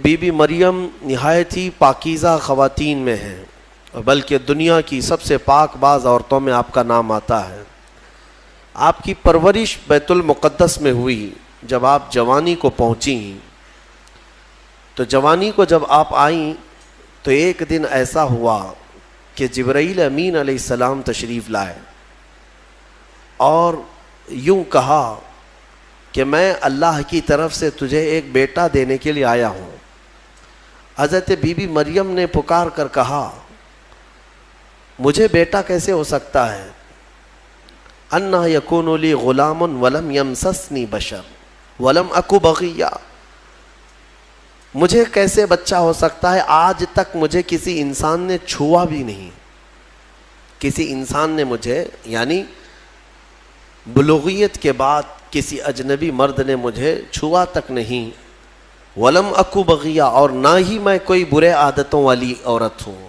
Be be مریم نہایت ہی پاکیزہ خواتین میں ہیں، بلکہ دنیا کی سب سے پاک باز عورتوں میں آپ کا نام آتا ہے۔ آپ کی پرورش بیت المقدس میں ہوئی۔ جب آپ جوانی کو پہنچیں تو جوانی کو جب آپ آئیں تو ایک دن ایسا ہوا کہ جبرائیل امین علیہ السلام تشریف لائے اور یوں کہا کہ میں اللہ کی طرف سے تجھے ایک بیٹا دینے کے لیے آیا ہوں۔ حضرت بی بی مریم نے پکار کر کہا مجھے بیٹا کیسے ہو سکتا ہے؟ انا یکون لی غلام ولم یمسسنی بشر ولم اکو بغیا، مجھے کیسے بچہ ہو سکتا ہے؟ آج تک مجھے کسی انسان نے چھوا بھی نہیں، کسی انسان نے مجھے، یعنی بلوغیت کے بعد کسی اجنبی مرد نے مجھے چھوا تک نہیں، ولم اکو بغیا، اور نہ ہی میں کوئی برے عادتوں والی عورت ہوں،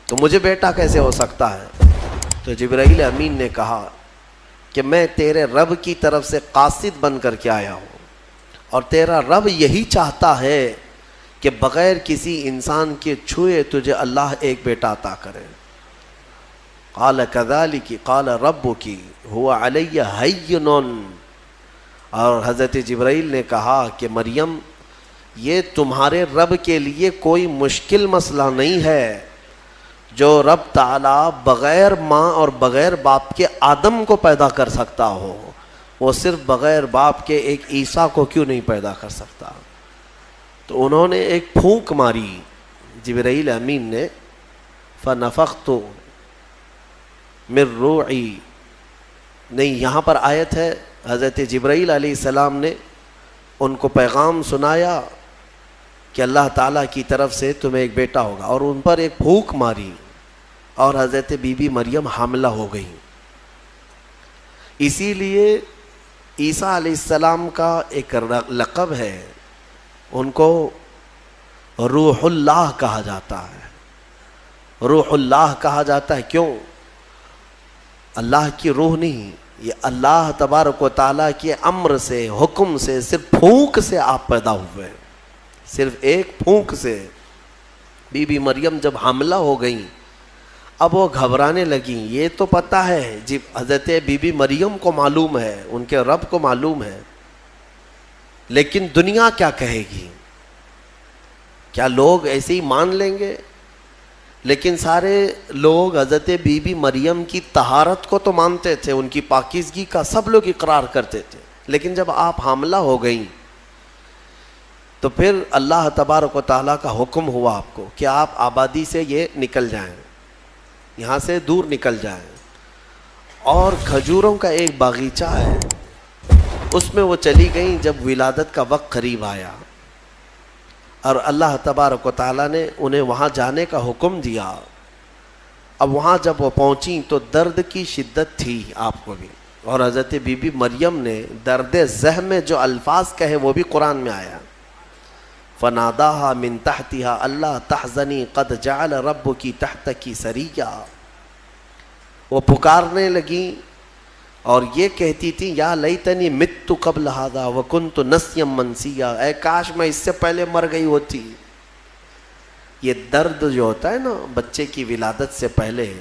تو مجھے بیٹا کیسے ہو سکتا ہے؟ تو جبرائیل امین نے کہا کہ میں تیرے رب کی طرف سے قاصد بن کر کے آیا ہوں، اور تیرا رب یہی چاہتا ہے کہ بغیر کسی انسان کے چھوئے تجھے اللہ ایک بیٹا عطا کرے۔ قال کذالک قال ربک هو علی ہین، اور حضرت جبرائیل نے کہا کہ مریم یہ تمہارے رب کے لیے کوئی مشکل مسئلہ نہیں ہے، جو رب تعالیٰ بغیر ماں اور بغیر باپ کے آدم کو پیدا کر سکتا ہو، وہ صرف بغیر باپ کے ایک عیسیٰ کو کیوں نہیں پیدا کر سکتا؟ تو انہوں نے ایک پھونک ماری جبرائیل امین نے، فنفخت من روحی، نہیں یہاں پر آیت ہے حضرت جبرائیل علیہ السلام نے ان کو پیغام سنایا کہ اللہ تعالیٰ کی طرف سے تمہیں ایک بیٹا ہوگا، اور ان پر ایک پھونک ماری اور حضرت بی بی مریم حاملہ ہو گئی۔ اسی لیے عیسیٰ علیہ السلام کا ایک لقب ہے، ان کو روح اللہ کہا جاتا ہے۔ روح اللہ کہا جاتا ہے کیوں؟ اللہ کی روح نہیں، یہ اللہ تبارک و تعالیٰ کے امر سے، حکم سے، صرف پھونک سے آپ پیدا ہوئے، صرف ایک پھونک سے۔ بی بی مریم جب حاملہ ہو گئیں، اب وہ گھبرانے لگیں۔ یہ تو پتہ ہے جب حضرت بی بی مریم کو معلوم ہے، ان کے رب کو معلوم ہے، لیکن دنیا کیا کہے گی؟ کیا لوگ ایسے ہی مان لیں گے؟ لیکن سارے لوگ حضرت بی بی مریم کی طہارت کو تو مانتے تھے، ان کی پاکیزگی کا سب لوگ اقرار کرتے تھے، لیکن جب آپ حاملہ ہو گئیں تو پھر اللہ تبارک و تعالیٰ کا حکم ہوا آپ کو کہ آپ آبادی سے یہ نکل جائیں، یہاں سے دور نکل جائیں، اور کھجوروں کا ایک باغیچہ ہے اس میں وہ چلی گئیں جب ولادت کا وقت قریب آیا، اور اللہ تبارک و تعالیٰ نے انہیں وہاں جانے کا حکم دیا۔ اب وہاں جب وہ پہنچیں تو درد کی شدت تھی آپ کو بھی، اور حضرت بی بی مریم نے درد زہ میں جو الفاظ کہے وہ بھی قرآن میں آیا، فناداها من تحتها اللہ تحزنی قد جعل ربکی تحتکی سریا، وہ پکارنے لگیں اور یہ کہتی تھی یا لیتنی مت قبل هذا وکنت نسیا منسیا، اے کاش میں اس سے پہلے مر گئی ہوتی۔ یہ درد جو ہوتا ہے نا بچے کی ولادت سے پہلے،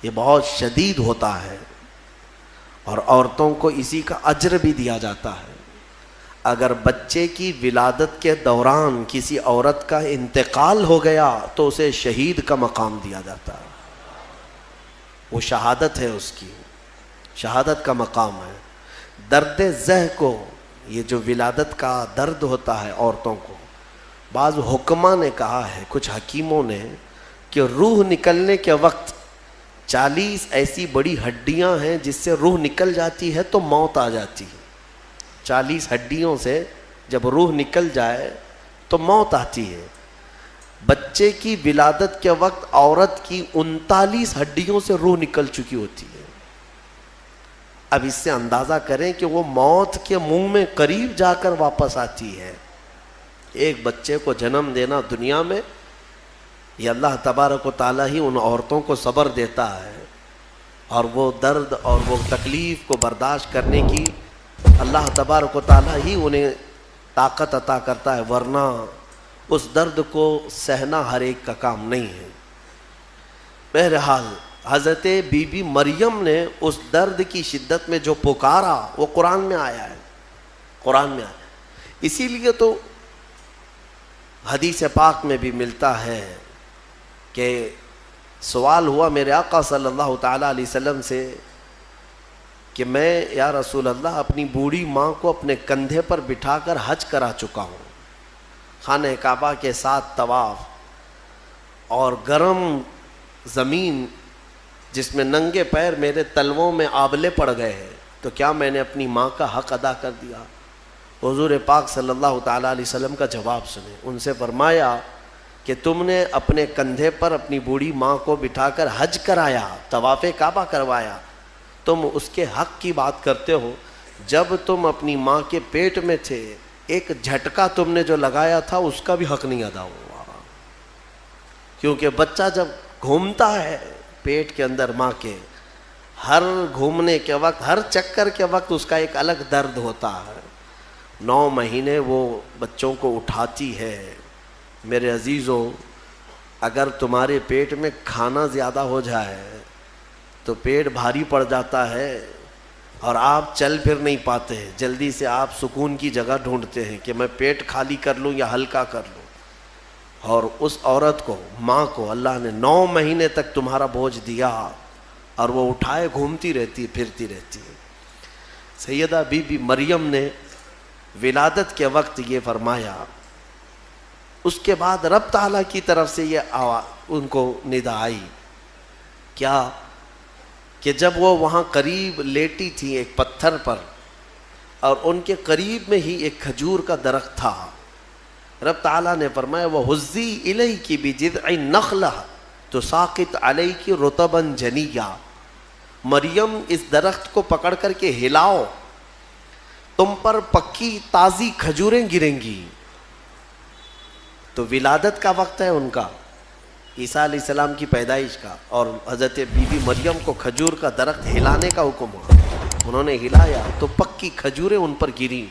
یہ بہت شدید ہوتا ہے، اور عورتوں کو اسی کا اجر بھی دیا جاتا ہے۔ اگر بچے کی ولادت کے دوران کسی عورت کا انتقال ہو گیا تو اسے شہید کا مقام دیا جاتا ہے، وہ شہادت ہے، اس کی شہادت کا مقام ہے۔ درد زہ کو، یہ جو ولادت کا درد ہوتا ہے عورتوں کو، بعض حکماں نے کہا ہے، کچھ حکیموں نے، کہ روح نکلنے کے وقت 40 ایسی بڑی ہڈیاں ہیں جس سے روح نکل جاتی ہے تو موت آ جاتی ہے۔ 40 ہڈیوں سے جب روح نکل جائے تو موت آتی ہے۔ بچے کی ولادت کے وقت عورت کی 39 ہڈیوں سے روح نکل چکی ہوتی ہے۔ اب اس سے اندازہ کریں کہ وہ موت کے منہ میں قریب جا کر واپس آتی ہے۔ ایک بچے کو جنم دینا دنیا میں، یہ اللہ تبارک و تعالیٰ ہی ان عورتوں کو صبر دیتا ہے، اور وہ درد اور وہ تکلیف کو برداشت کرنے کی اللہ تبارک و تعالیٰ ہی انہیں طاقت عطا کرتا ہے، ورنہ اس درد کو سہنا ہر ایک کا کام نہیں ہے۔ بہرحال حضرت بی بی مریم نے اس درد کی شدت میں جو پکارا وہ قرآن میں آیا ہے، قرآن میں آیا۔ اسی لیے تو حدیث پاک میں بھی ملتا ہے کہ سوال ہوا میرے آقا صلی اللہ تعالیٰ علیہ وسلم سے کہ میں یا رسول اللہ اپنی بوڑھی ماں کو اپنے کندھے پر بٹھا کر حج کرا چکا ہوں، خانہ کعبہ کے ساتھ طواف اور گرم زمین جس میں ننگے پیر میرے تلووں میں آبلے پڑ گئے ہیں، تو کیا میں نے اپنی ماں کا حق ادا کر دیا؟ حضور پاک صلی اللہ تعالیٰ علیہ وسلم کا جواب سنیں۔ ان سے فرمایا کہ تم نے اپنے کندھے پر اپنی بوڑھی ماں کو بٹھا کر حج کرایا، طواف کعبہ کروایا، تم اس کے حق کی بات کرتے ہو۔ جب تم اپنی ماں کے پیٹ میں تھے ایک جھٹکا تم نے جو لگایا تھا اس کا بھی حق نہیں ادا ہوا، کیونکہ بچہ جب گھومتا ہے پیٹ کے اندر ماں کے، ہر گھومنے کے وقت، ہر چکر کے وقت اس کا ایک الگ درد ہوتا ہے۔ 9 مہینے وہ بچوں کو اٹھاتی ہے۔ میرے عزیزو، اگر تمہارے پیٹ میں کھانا زیادہ ہو جائے تو پیٹ بھاری پڑ جاتا ہے اور آپ چل پھر نہیں پاتے، جلدی سے آپ سکون کی جگہ ڈھونڈتے ہیں کہ میں پیٹ خالی کر لوں یا ہلکا کر لوں۔ اور اس عورت کو، ماں کو اللہ نے 9 مہینے تک تمہارا بوجھ دیا اور وہ اٹھائے گھومتی رہتی، پھرتی رہتی ہے۔ سیدہ بی بی مریم نے ولادت کے وقت یہ فرمایا، اس کے بعد رب تعالیٰ کی طرف سے یہ ان کو ندا آئی کیا کہ جب وہ وہاں قریب لیٹی تھی ایک پتھر پر اور ان کے قریب میں ہی ایک کھجور کا درخت تھا، رب تعالیٰ نے فرمایا وَهُزِّي إِلَيْكِ بِجِذْعِ النَّخْلَةِ تُسَاقِطْ عَلَيْكِ رُطَبًا جَنِيًّا، مریم اس درخت کو پکڑ کر کے ہلاؤ، تم پر پکی تازی کھجوریں گریں گی۔ تو ولادت کا وقت ہے ان کا، عیسیٰ علیہ السلام کی پیدائش کا، اور حضرت بی بی مریم کو کھجور کا درخت ہلانے کا حکم ہوا، انہوں نے ہلایا تو پکی کھجوریں ان پر گری۔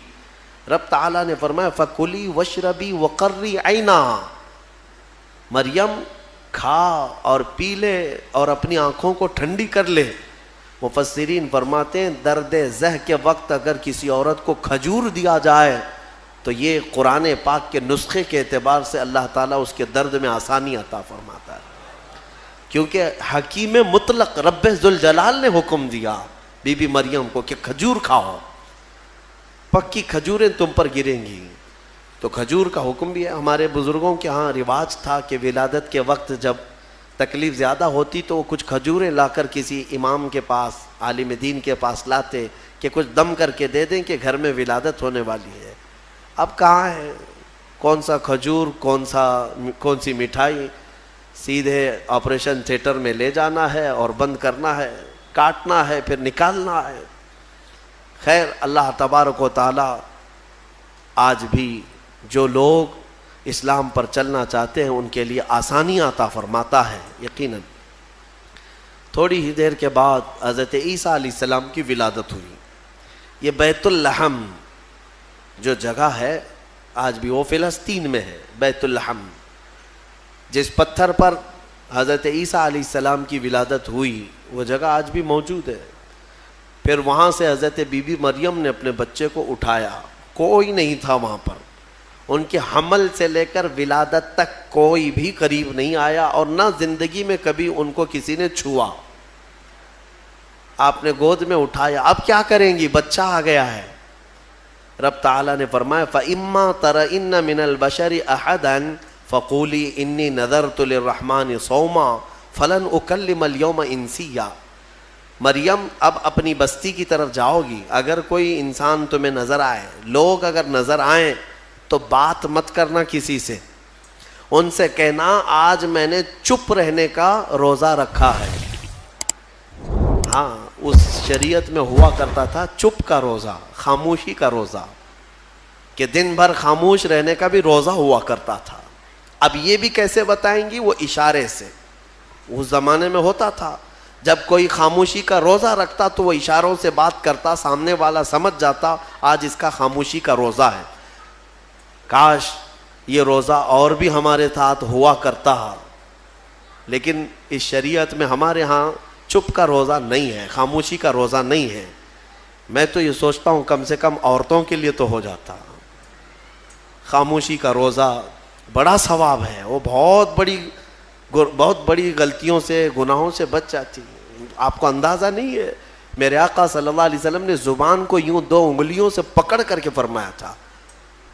رب تعالیٰ نے فرمایا فَكُلِي وَاشْرَبِي وَقَرِّي عَيْنًا، مریم کھا اور پی لے اور اپنی آنکھوں کو ٹھنڈی کر لے۔ مفسرین فرماتے ہیں درد زہ کے وقت اگر کسی عورت کو کھجور دیا جائے تو یہ قرآن پاک کے نسخے کے اعتبار سے اللہ تعالیٰ اس کے درد میں آسانی عطا فرماتا ہے، کیونکہ حکیم مطلق رب ذوالجلال نے حکم دیا بی بی مریم کو کہ کھجور کھاؤ، پکی کھجوریں تم پر گریں گی۔ تو کھجور کا حکم بھی ہے۔ ہمارے بزرگوں کے ہاں رواج تھا کہ ولادت کے وقت جب تکلیف زیادہ ہوتی تو وہ کچھ کھجوریں لا کر کسی امام کے پاس، عالم دین کے پاس لاتے کہ کچھ دم کر کے دے دیں کہ گھر میں ولادت ہونے والی ہے۔ اب کہاں ہے کون سا کھجور، کون سی مٹھائی، سیدھے آپریشن تھیٹر میں لے جانا ہے اور بند کرنا ہے، کاٹنا ہے پھر نکالنا ہے۔ خیر، اللہ تبارک و تعالی آج بھی جو لوگ اسلام پر چلنا چاہتے ہیں ان کے لیے آسانی عطا فرماتا ہے یقیناً۔ تھوڑی ہی دیر کے بعد حضرت عیسیٰ علیہ السلام کی ولادت ہوئی۔ یہ بیت اللحم جو جگہ ہے آج بھی وہ فلسطین میں ہے، بیت اللحم، جس پتھر پر حضرت عیسیٰ علیہ السلام کی ولادت ہوئی وہ جگہ آج بھی موجود ہے۔ پھر وہاں سے حضرت بی بی مریم نے اپنے بچے کو اٹھایا، کوئی نہیں تھا وہاں پر، ان کے حمل سے لے کر ولادت تک کوئی بھی قریب نہیں آیا اور نہ زندگی میں کبھی ان کو کسی نے چھوا۔ آپ نے گود میں اٹھایا، اب کیا کریں گی، بچہ آ گیا ہے۔ رب تعالیٰ نے فرمایا فَإِمَّا تَرَئِنَّ مِنَ الْبَشَرِ أَحَدًا فَقُولِي إِنِّي نَذَرْتُ لِلرَّحْمَنِ صَوْمًا فَلَنْ أُكَلِّمَ الْيَوْمَ إِنسِيًّا، مریم اب اپنی بستی کی طرف جاؤ گی، اگر کوئی انسان تمہیں نظر آئے، لوگ اگر نظر آئیں تو بات مت کرنا کسی سے، ان سے کہنا آج میں نے چپ رہنے کا روزہ رکھا ہے۔ ہاں، اس شریعت میں ہوا کرتا تھا چپ کا روزہ، خاموشی کا روزہ، کہ دن بھر خاموش رہنے کا بھی روزہ ہوا کرتا تھا۔ اب یہ بھی کیسے بتائیں گی، وہ اشارے سے، اس زمانے میں ہوتا تھا جب کوئی خاموشی کا روزہ رکھتا تو وہ اشاروں سے بات کرتا، سامنے والا سمجھ جاتا آج اس کا خاموشی کا روزہ ہے۔ کاش یہ روزہ اور بھی ہمارے ساتھ ہوا کرتا، لیکن اس شریعت میں ہمارے ہاں چپ کا روزہ نہیں ہے، خاموشی کا روزہ نہیں ہے۔ میں تو یہ سوچتا ہوں کم سے کم عورتوں کے لیے تو ہو جاتا۔ خاموشی کا روزہ بڑا ثواب ہے، وہ بہت بڑی غلطیوں سے، گناہوں سے بچ جاتی ہے۔ آپ کو اندازہ نہیں ہے، میرے آقا صلی اللہ علیہ وسلم نے زبان کو یوں 2 انگلیوں سے پکڑ کر کے فرمایا تھا،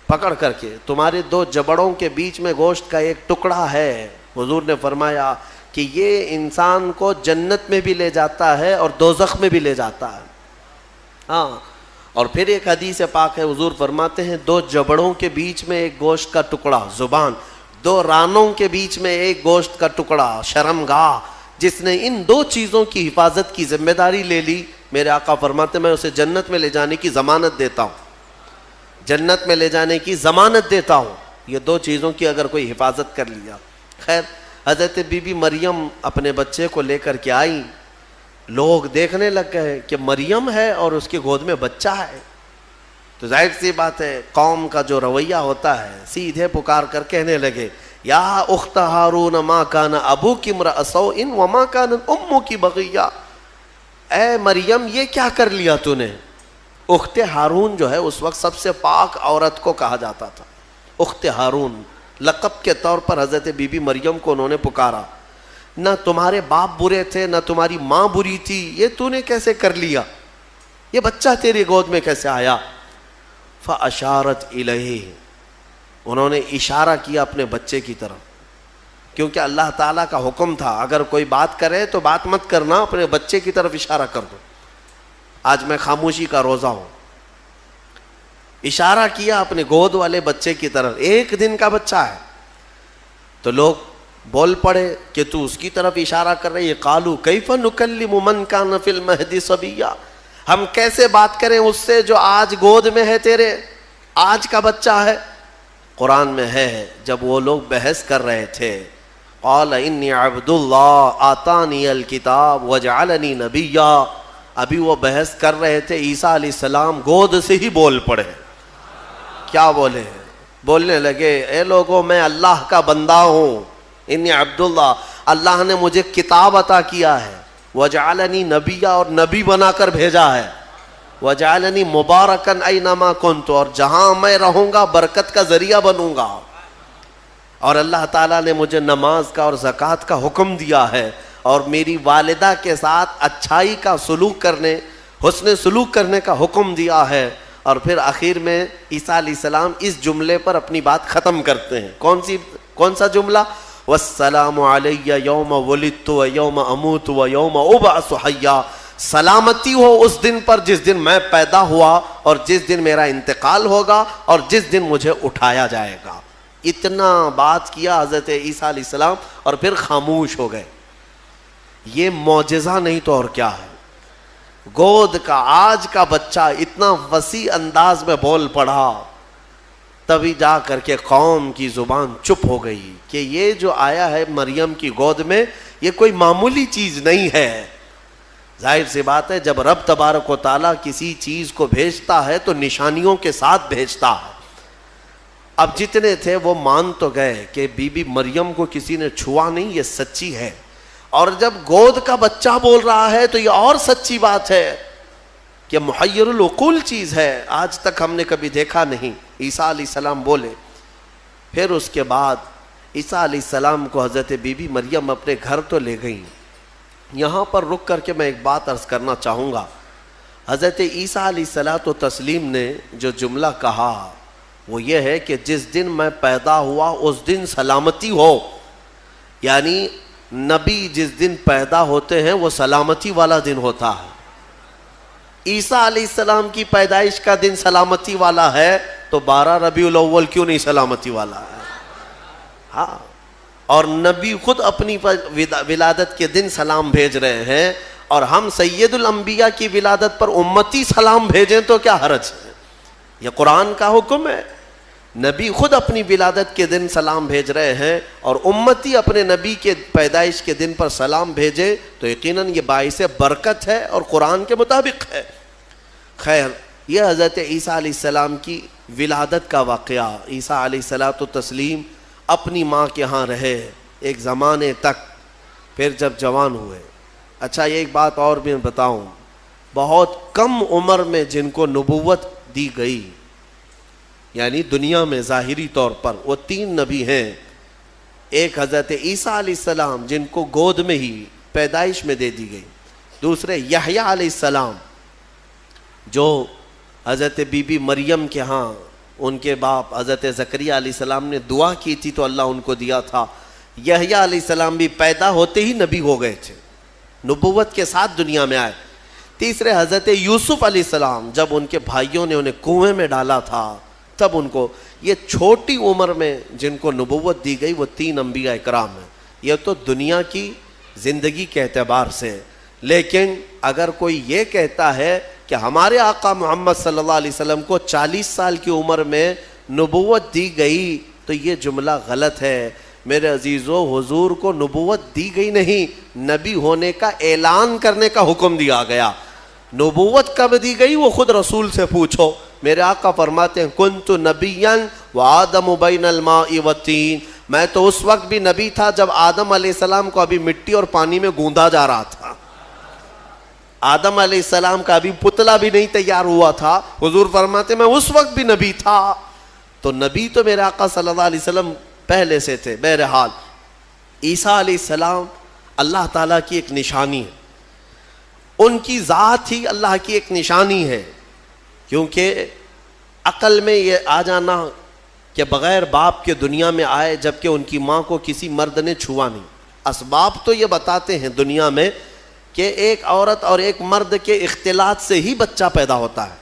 پکڑ کر کے، تمہارے 2 جبڑوں کے بیچ میں گوشت کا ایک ٹکڑا ہے، حضور نے فرمایا کہ یہ انسان کو جنت میں بھی لے جاتا ہے اور دوزخ میں بھی لے جاتا ہے۔ ہاں، اور پھر ایک حدیث پاک ہے، حضور فرماتے ہیں 2 جبڑوں کے بیچ میں ایک گوشت کا ٹکڑا، زبان، 2 رانوں کے بیچ میں ایک گوشت کا ٹکڑا، شرمگاہ، جس نے ان 2 چیزوں کی حفاظت کی ذمہ داری لے لی، میرے آقا فرماتے ہیں میں اسے جنت میں لے جانے کی ضمانت دیتا ہوں، جنت میں لے جانے کی ضمانت دیتا ہوں۔ یہ 2 چیزوں کی اگر کوئی حفاظت کر لیا۔ خیر، حضرت بی بی مریم اپنے بچے کو لے کر کے آئیں، لوگ دیکھنے لگ گئے کہ مریم ہے اور اس کی گود میں بچہ ہے، تو ظاہر سی بات ہے قوم کا جو رویہ ہوتا ہے، سیدھے پکار کر کہنے لگے یا اخت ہارون ما کان ابوکی امرأ سوء وما کانت امکی بغیہ، اے مریم یہ کیا کر لیا تو نے؟ اخت ہارون جو ہے اس وقت سب سے پاک عورت کو کہا جاتا تھا، اخت ہارون لقب کے طور پر حضرت بی بی مریم کو انہوں نے پکارا، نہ تمہارے باپ برے تھے نہ تمہاری ماں بری تھی، یہ تو نے کیسے کر لیا؟ یہ بچہ تیری گود میں کیسے آیا؟ فاشارت الیہ، انہوں نے اشارہ کیا اپنے بچے کی طرف، کیونکہ اللہ تعالیٰ کا حکم تھا اگر کوئی بات کرے تو بات مت کرنا، اپنے بچے کی طرف اشارہ کر دو۔ آج میں خاموشی کا روزہ ہوں، اشارہ کیا اپنے گود والے بچے کی طرف، 1 دن کا بچہ ہے، تو لوگ بول پڑے کہ تو اس کی طرف اشارہ کر رہے، قالوا کیف نکلم من کان فی المہد صبیا، ہم کیسے بات کریں اس سے جو آج گود میں ہے تیرے، آج کا بچہ ہے۔ قرآن میں ہے جب وہ لوگ بحث کر رہے تھے، قال انی عبد اللہ آتانی الکتاب وجعلنی نبیا، ابھی وہ بحث کر رہے تھے، عیسیٰ علیہ السلام گود سے ہی بول پڑے۔ کیا بولے؟ بولنے لگے اے لوگوں میں اللہ کا بندہ ہوں، انی عبداللہ، اللہ نے مجھے کتاب عطا کیا ہے، وجعلنی نبیا، اور نبی بنا کر بھیجا ہے، وجعلنی مبارکن اینما کنت، اور جہاں میں رہوں گا برکت کا ذریعہ بنوں گا، اور اللہ تعالیٰ نے مجھے نماز کا اور زکوٰۃ کا حکم دیا ہے، اور میری والدہ کے ساتھ اچھائی کا سلوک کرنے، حسن سلوک کرنے کا حکم دیا ہے۔ اور پھر آخر میں عیسیٰ علیہ السلام اس جملے پر اپنی بات ختم کرتے ہیں، کون سا جملہ؟ والسلام علی یوم ولدت و یوم اموت و یوم ابعث حیا، سلامتی ہو اس دن پر جس دن میں پیدا ہوا اور جس دن میرا انتقال ہوگا اور جس دن مجھے اٹھایا جائے گا۔ اتنا بات کیا حضرت عیسیٰ علیہ السلام اور پھر خاموش ہو گئے۔ یہ معجزہ نہیں تو اور کیا ہے؟ گود کا آج کا بچہ اتنا وسیع انداز میں بول پڑا، تبھی جا کر کے قوم کی زبان چپ ہو گئی کہ یہ جو آیا ہے مریم کی گود میں یہ کوئی معمولی چیز نہیں ہے۔ ظاہر سی بات ہے جب رب تبارک و تعالیٰ کسی چیز کو بھیجتا ہے تو نشانیوں کے ساتھ بھیجتا ہے۔ اب جتنے تھے وہ مان تو گئے کہ بی بی مریم کو کسی نے چھوا نہیں، یہ سچی ہے، اور جب گود کا بچہ بول رہا ہے تو یہ اور سچی بات ہے کہ محیر العقول چیز ہے، آج تک ہم نے کبھی دیکھا نہیں۔ عیسیٰ علیہ السلام بولے، پھر اس کے بعد عیسیٰ علیہ السلام کو حضرت بی بی مریم اپنے گھر تو لے گئیں۔ یہاں پر رک کر کے میں ایک بات عرض کرنا چاہوں گا، حضرت عیسیٰ علیہ الصلوۃ والتسلیم نے جو جملہ کہا وہ یہ ہے کہ جس دن میں پیدا ہوا اس دن سلامتی ہو، یعنی نبی جس دن پیدا ہوتے ہیں وہ سلامتی والا دن ہوتا ہے۔ عیسیٰ علیہ السلام کی پیدائش کا دن سلامتی والا ہے تو 12 ربیع الاول کیوں نہیں سلامتی والا ہے؟ ہاں، اور نبی خود اپنی ولادت کے دن سلام بھیج رہے ہیں، اور ہم سید الانبیاء کی ولادت پر امتی سلام بھیجیں تو کیا حرج ہے؟ یہ قرآن کا حکم ہے۔ نبی خود اپنی ولادت کے دن سلام بھیج رہے ہیں اور امتی اپنے نبی کے پیدائش کے دن پر سلام بھیجے تو یقیناً یہ باعث برکت ہے اور قرآن کے مطابق ہے۔ خیر، یہ حضرت عیسیٰ علیہ السلام کی ولادت کا واقعہ. عیسیٰ علیہ الصلوۃ والتسلیم اپنی ماں کے ہاں رہے ایک زمانے تک، پھر جب جوان ہوئے. اچھا یہ ایک بات اور بھی بتاؤں، بہت کم عمر میں جن کو نبوت دی گئی، یعنی دنیا میں ظاہری طور پر، وہ 3 نبی ہیں. ایک حضرت عیسیٰ علیہ السلام جن کو گود میں ہی پیدائش میں دے دی گئی. دوسرے یحییٰ علیہ السلام جو حضرت بی بی مریم کے ہاں ان کے باپ حضرت زکریا علیہ السلام نے دعا کی تھی تو اللہ ان کو دیا تھا. یحییٰ علیہ السلام بھی پیدا ہوتے ہی نبی ہو گئے تھے، نبوت کے ساتھ دنیا میں آئے. تیسرے حضرت یوسف علیہ السلام جب ان کے بھائیوں نے انہیں کنویں میں ڈالا تھا تب ان کو، یہ چھوٹی عمر میں جن کو نبوت دی گئی وہ 3 انبیاء اکرام ہیں. یہ تو دنیا کی زندگی کے اعتبار سے. لیکن اگر کوئی یہ کہتا ہے کہ ہمارے آقا محمد صلی اللہ علیہ وسلم کو 40 سال کی عمر میں نبوت دی گئی تو یہ جملہ غلط ہے. میرے عزیزو، حضور کو نبوت دی گئی نہیں، نبی ہونے کا اعلان کرنے کا حکم دیا گیا. نبوت کب دی گئی وہ خود رسول سے پوچھو. میرے آقا فرماتے ہیں کنت نبیا وآدم بین الماء والطین، میں تو اس وقت بھی نبی تھا جب آدم علیہ السلام کو ابھی مٹی اور پانی میں گوندا جا رہا تھا. آدم علیہ السلام کا ابھی پتلا بھی نہیں تیار ہوا تھا. حضور فرماتے میں اس وقت بھی نبی تھا. تو نبی تو میرے آقا صلی اللہ علیہ وسلم پہلے سے تھے. بہرحال عیسیٰ علیہ السلام اللہ تعالیٰ کی ایک نشانی ہے، ان کی ذات ہی اللہ کی ایک نشانی ہے. کیونکہ عقل میں یہ آ جانا کہ بغیر باپ کے دنیا میں آئے جبکہ ان کی ماں کو کسی مرد نے چھوا نہیں. اسباب تو یہ بتاتے ہیں دنیا میں کہ ایک عورت اور ایک مرد کے اختلاط سے ہی بچہ پیدا ہوتا ہے.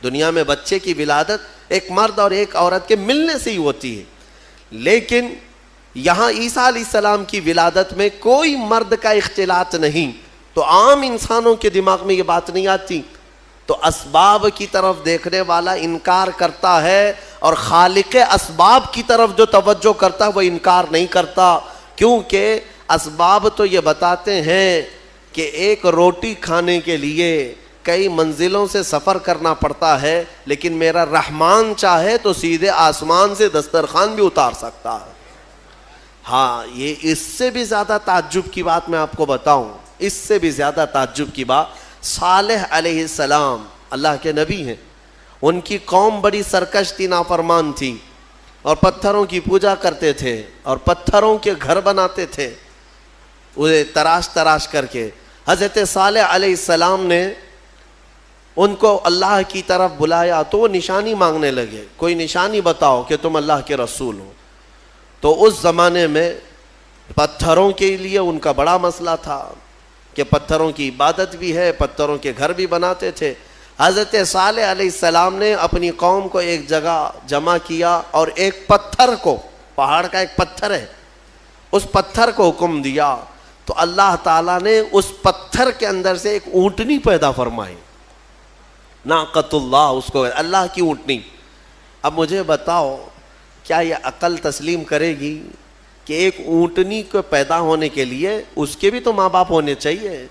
دنیا میں بچے کی ولادت ایک مرد اور ایک عورت کے ملنے سے ہی ہوتی ہے. لیکن یہاں عیسیٰ علیہ السلام کی ولادت میں کوئی مرد کا اختلاط نہیں. تو عام انسانوں کے دماغ میں یہ بات نہیں آتی. تو اسباب کی طرف دیکھنے والا انکار کرتا ہے اور خالق اسباب کی طرف جو توجہ کرتا ہے وہ انکار نہیں کرتا. کیونکہ اسباب تو یہ بتاتے ہیں کہ ایک روٹی کھانے کے لیے کئی منزلوں سے سفر کرنا پڑتا ہے، لیکن میرا رحمان چاہے تو سیدھے آسمان سے دسترخوان بھی اتار سکتا ہے. ہاں یہ اس سے بھی زیادہ تعجب کی بات میں آپ کو بتاؤں، اس سے بھی زیادہ تعجب کی بات، صالح علیہ السلام اللہ کے نبی ہیں. ان کی قوم بڑی سرکش تھی، نافرمان تھی، اور پتھروں کی پوجا کرتے تھے اور پتھروں کے گھر بناتے تھے انہیں تراش تراش کر کے. حضرت صالح علیہ السلام نے ان کو اللہ کی طرف بلایا تو وہ نشانی مانگنے لگے، کوئی نشانی بتاؤ کہ تم اللہ کے رسول ہو. تو اس زمانے میں پتھروں کے لیے ان کا بڑا مسئلہ تھا کہ پتھروں کی عبادت بھی ہے، پتھروں کے گھر بھی بناتے تھے. حضرت صالح علیہ السلام نے اپنی قوم کو ایک جگہ جمع کیا اور ایک پتھر کو، پہاڑ کا ایک پتھر ہے، اس پتھر کو حکم دیا. تو اللہ تعالیٰ نے اس پتھر کے اندر سے ایک اونٹنی پیدا فرمائی، ناقۃ اللہ، اس کو اللہ کی اونٹنی. اب مجھے بتاؤ کیا یہ عقل تسلیم کرے گی کہ ایک اونٹنی کو پیدا ہونے کے لیے اس کے بھی تو ماں باپ ہونے چاہیے،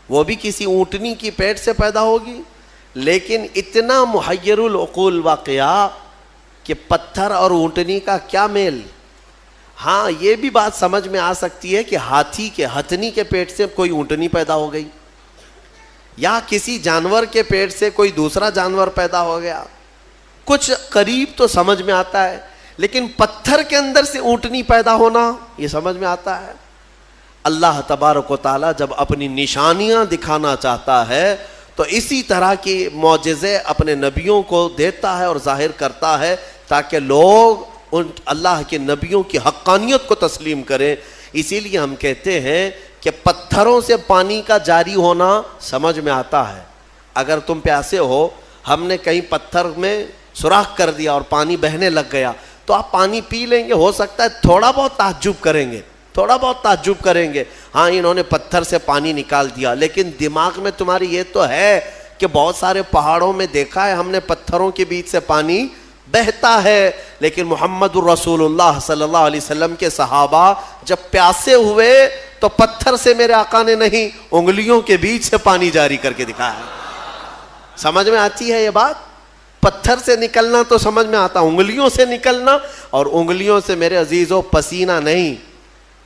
وہ بھی کسی اونٹنی کی پیٹ سے پیدا ہوگی؟ لیکن اتنا محیر العقول واقعہ کہ پتھر اور اونٹنی کا کیا میل. ہاں یہ بھی بات سمجھ میں آ سکتی ہے کہ ہاتھی کے ہتھنی کے پیٹ سے کوئی اونٹنی پیدا ہو گئی، یا کسی جانور کے پیٹ سے کوئی دوسرا جانور پیدا ہو گیا، کچھ قریب تو سمجھ میں آتا ہے. لیکن پتھر کے اندر سے اونٹنی پیدا ہونا یہ سمجھ میں آتا ہے. اللہ تبارک و تعالیٰ جب اپنی نشانیاں دکھانا چاہتا ہے تو اسی طرح کی معجزے اپنے نبیوں کو دیتا ہے اور ظاہر کرتا ہے تاکہ لوگ ان اللہ کے نبیوں کی حقانیت کو تسلیم کریں. اسی لیے ہم کہتے ہیں کہ پتھروں سے پانی کا جاری ہونا سمجھ میں آتا ہے. اگر تم پیاسے ہو، ہم نے کہیں پتھر میں سوراخ کر دیا اور پانی بہنے لگ گیا تو آپ پانی پی لیں گے. ہو سکتا ہے تھوڑا بہت تعجب کریں گے، تھوڑا بہت تعجب کریں گے، ہاں انہوں نے پتھر سے پانی نکال دیا. لیکن دماغ میں تمہاری یہ تو ہے کہ بہت سارے پہاڑوں میں دیکھا ہے ہم نے پتھروں کے بیچ سے پانی بہتا ہے. لیکن محمد الرسول اللہ صلی اللہ علیہ وسلم کے صحابہ جب پیاسے ہوئے تو پتھر سے میرے آقا نے نہیں، انگلیوں کے بیچ سے پانی جاری کر کے دکھایا. سمجھ میں آتی ہے یہ بات؟ پتھر سے نکلنا تو سمجھ میں آتا، انگلیوں سے نکلنا، اور انگلیوں سے میرے عزیزوں پسینہ نہیں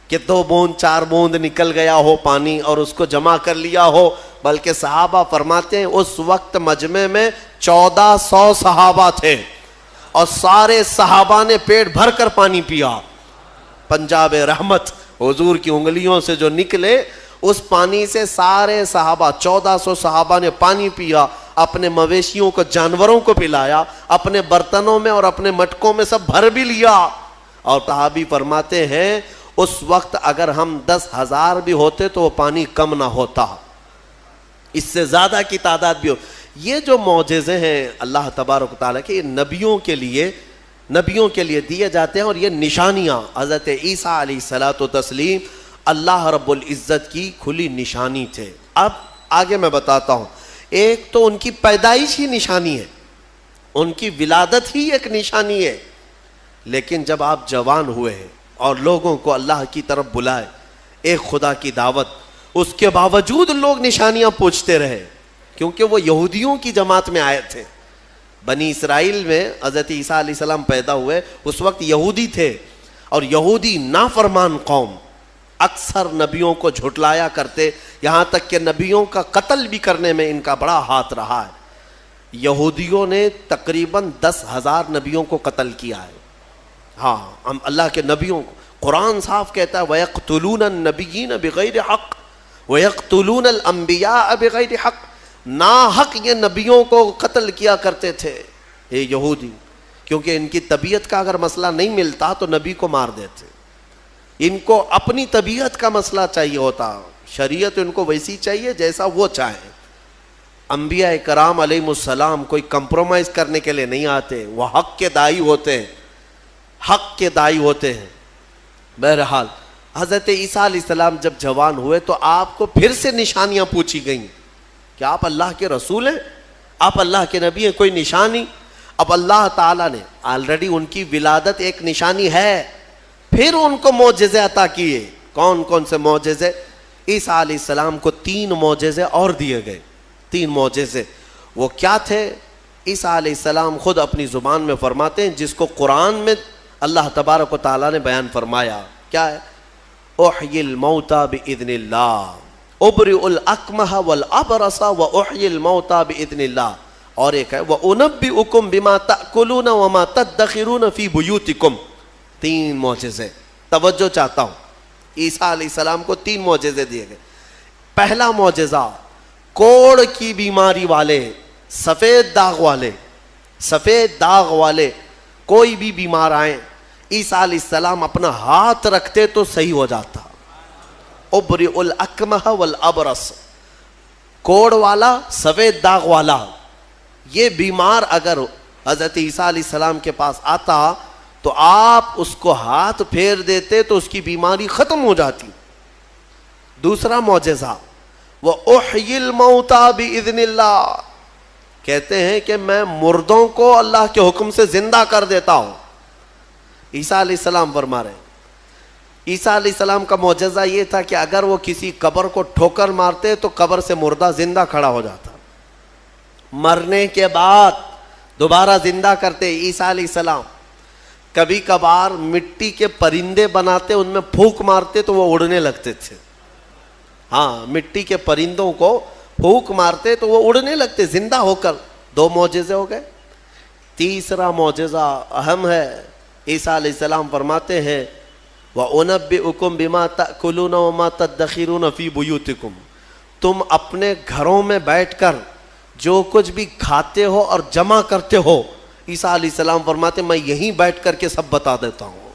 کہ 2 بوند 4 بوند نکل گیا ہو پانی اور اس کو جمع کر لیا ہو، بلکہ صحابہ فرماتے ہیں اس وقت مجمع میں 1400 صحابہ تھے اور سارے صحابہ نے پیٹ بھر کر پانی پیا. پنجاب رحمت حضور کی انگلیوں سے جو نکلے اس پانی سے سارے صحابہ 1400 صحابہ نے پانی پیا، اپنے مویشیوں کو جانوروں کو پلایا، اپنے برتنوں میں اور اپنے مٹکوں میں سب بھر بھی لیا. اور صحابی فرماتے ہیں اس وقت اگر ہم 10,000 بھی ہوتے تو وہ پانی کم نہ ہوتا، اس سے زیادہ کی تعداد بھی ہو. یہ جو معجزے ہیں اللہ تبارک و تعالیٰ کے، نبیوں کے لیے دیے جاتے ہیں، اور یہ نشانیاں حضرت عیسیٰ علیہ الصلوۃ والتسلیم اللہ رب العزت کی کھلی نشانی تھے. اب آگے میں بتاتا ہوں. ایک تو ان کی پیدائش ہی نشانی ہے، ان کی ولادت ہی ایک نشانی ہے. لیکن جب آپ جوان ہوئے ہیں اور لوگوں کو اللہ کی طرف بلائے، ایک خدا کی دعوت، اس کے باوجود لوگ نشانیاں پوچھتے رہے، کیونکہ وہ یہودیوں کی جماعت میں آئے تھے. بنی اسرائیل میں حضرت عیسیٰ علیہ السلام پیدا ہوئے، اس وقت یہودی تھے، اور یہودی نافرمان قوم اکثر نبیوں کو جھٹلایا کرتے، یہاں تک کہ نبیوں کا قتل بھی کرنے میں ان کا بڑا ہاتھ رہا ہے. یہودیوں نے تقریباً 10,000 نبیوں کو قتل کیا ہے. ہاں، ہم اللہ کے نبیوں کو، قرآن صاف کہتا ہے وَيَقْتُلُونَ النَّبِيِّينَ بِغَيْرِ حَقٍّ وَيَقْتُلُونَ الْأَنْبِيَاءَ بِغَيْرِ حَقٍّ. ناحق یہ نبیوں کو قتل کیا کرتے تھے یہ یہودی، کیونکہ ان کی طبیعت کا اگر مسئلہ نہیں ملتا تو نبی کو مار دیتے. ان کو اپنی طبیعت کا مسئلہ چاہیے ہوتا، شریعت ان کو ویسی چاہیے جیسا وہ چاہیں. انبیاء کرام علیہ السلام کوئی کمپرومائز کرنے کے لیے نہیں آتے، وہ حق کے داعی ہوتے ہیں، حق کے داعی ہوتے ہیں. بہرحال حضرت عیسیٰ علیہ السلام جب جوان ہوئے تو آپ کو پھر سے نشانیاں پوچھی گئیں کہ آپ اللہ کے رسول ہیں، آپ اللہ کے نبی ہیں، کوئی نشانی. اب اللہ تعالیٰ نے آلریڈی ان کی ولادت ایک نشانی ہے، پھر ان کو معجزے عطا کیے. کون کون سے معجزے؟ عیسیٰ علیہ السلام کو 3 معجزے اور دیے گئے. 3 معجزے وہ کیا تھے؟ عیسیٰ علیہ السلام خود اپنی زبان میں فرماتے ہیں، جس کو قرآن میں اللہ تبارک و تعالیٰ نے بیان فرمایا. کیا ہے؟ احیی الموتى باذن اللہ، ابرئ الاکمہ والابرص واحیی الموتى باذن اللہ. اور ایک ہے وانبئکم بما تاکلون وما تدخرون فی بیوتکم. 3 معجزے. توجہ چاہتا ہوں، عیسیٰ علیہ السلام کو 3 معجزے دیے گئے. پہلا معجزہ، کوڑ کی بیماری والے، سفید داغ والے کوئی بھی بیمار آئیں، عیسیٰ علیہ السلام اپنا ہاتھ رکھتے تو صحیح ہو جاتا. ابرئ الاکمہ والابرص، کوڑ والا، سفید داغ والا، یہ بیمار اگر حضرت عیسیٰ علیہ السلام کے پاس آتا تو آپ اس کو ہاتھ پھیر دیتے تو اس کی بیماری ختم ہو جاتی. دوسرا معجزہ، وَأُحْيِي الْمَوْتَى بِإِذْنِ اللَّهِ، کہتے ہیں کہ میں مردوں کو اللہ کے حکم سے زندہ کر دیتا ہوں. عیسیٰ علیہ السلام فرما رہے ہیں. عیسیٰ علیہ السلام کا معجزہ یہ تھا کہ اگر وہ کسی قبر کو ٹھوکر مارتے تو قبر سے مردہ زندہ کھڑا ہو جاتا، مرنے کے بعد دوبارہ زندہ کرتے عیسیٰ علیہ السلام. کبھی کبھار مٹی کے پرندے بناتے، ان میں پھونک مارتے تو وہ اڑنے لگتے تھے. ہاں، مٹی کے پرندوں کو پھونک مارتے تو وہ اڑنے لگتے زندہ ہو کر. 2 معجزے ہو گئے. تیسرا معجزہ اہم ہے. عیسیٰ علیہ السلام فرماتے ہیں وَأُنَبِّئُكُمْ بِمَا تَأْكُلُونَ وَمَا تَدَّخِرُونَ فِي بُيُوتِكُمْ، تم اپنے گھروں میں بیٹھ کر جو کچھ بھی کھاتے ہو اور جمع کرتے ہو، عیسیٰ علیہ السلام فرماتے میں یہیں بیٹھ کر کے سب بتا دیتا ہوں،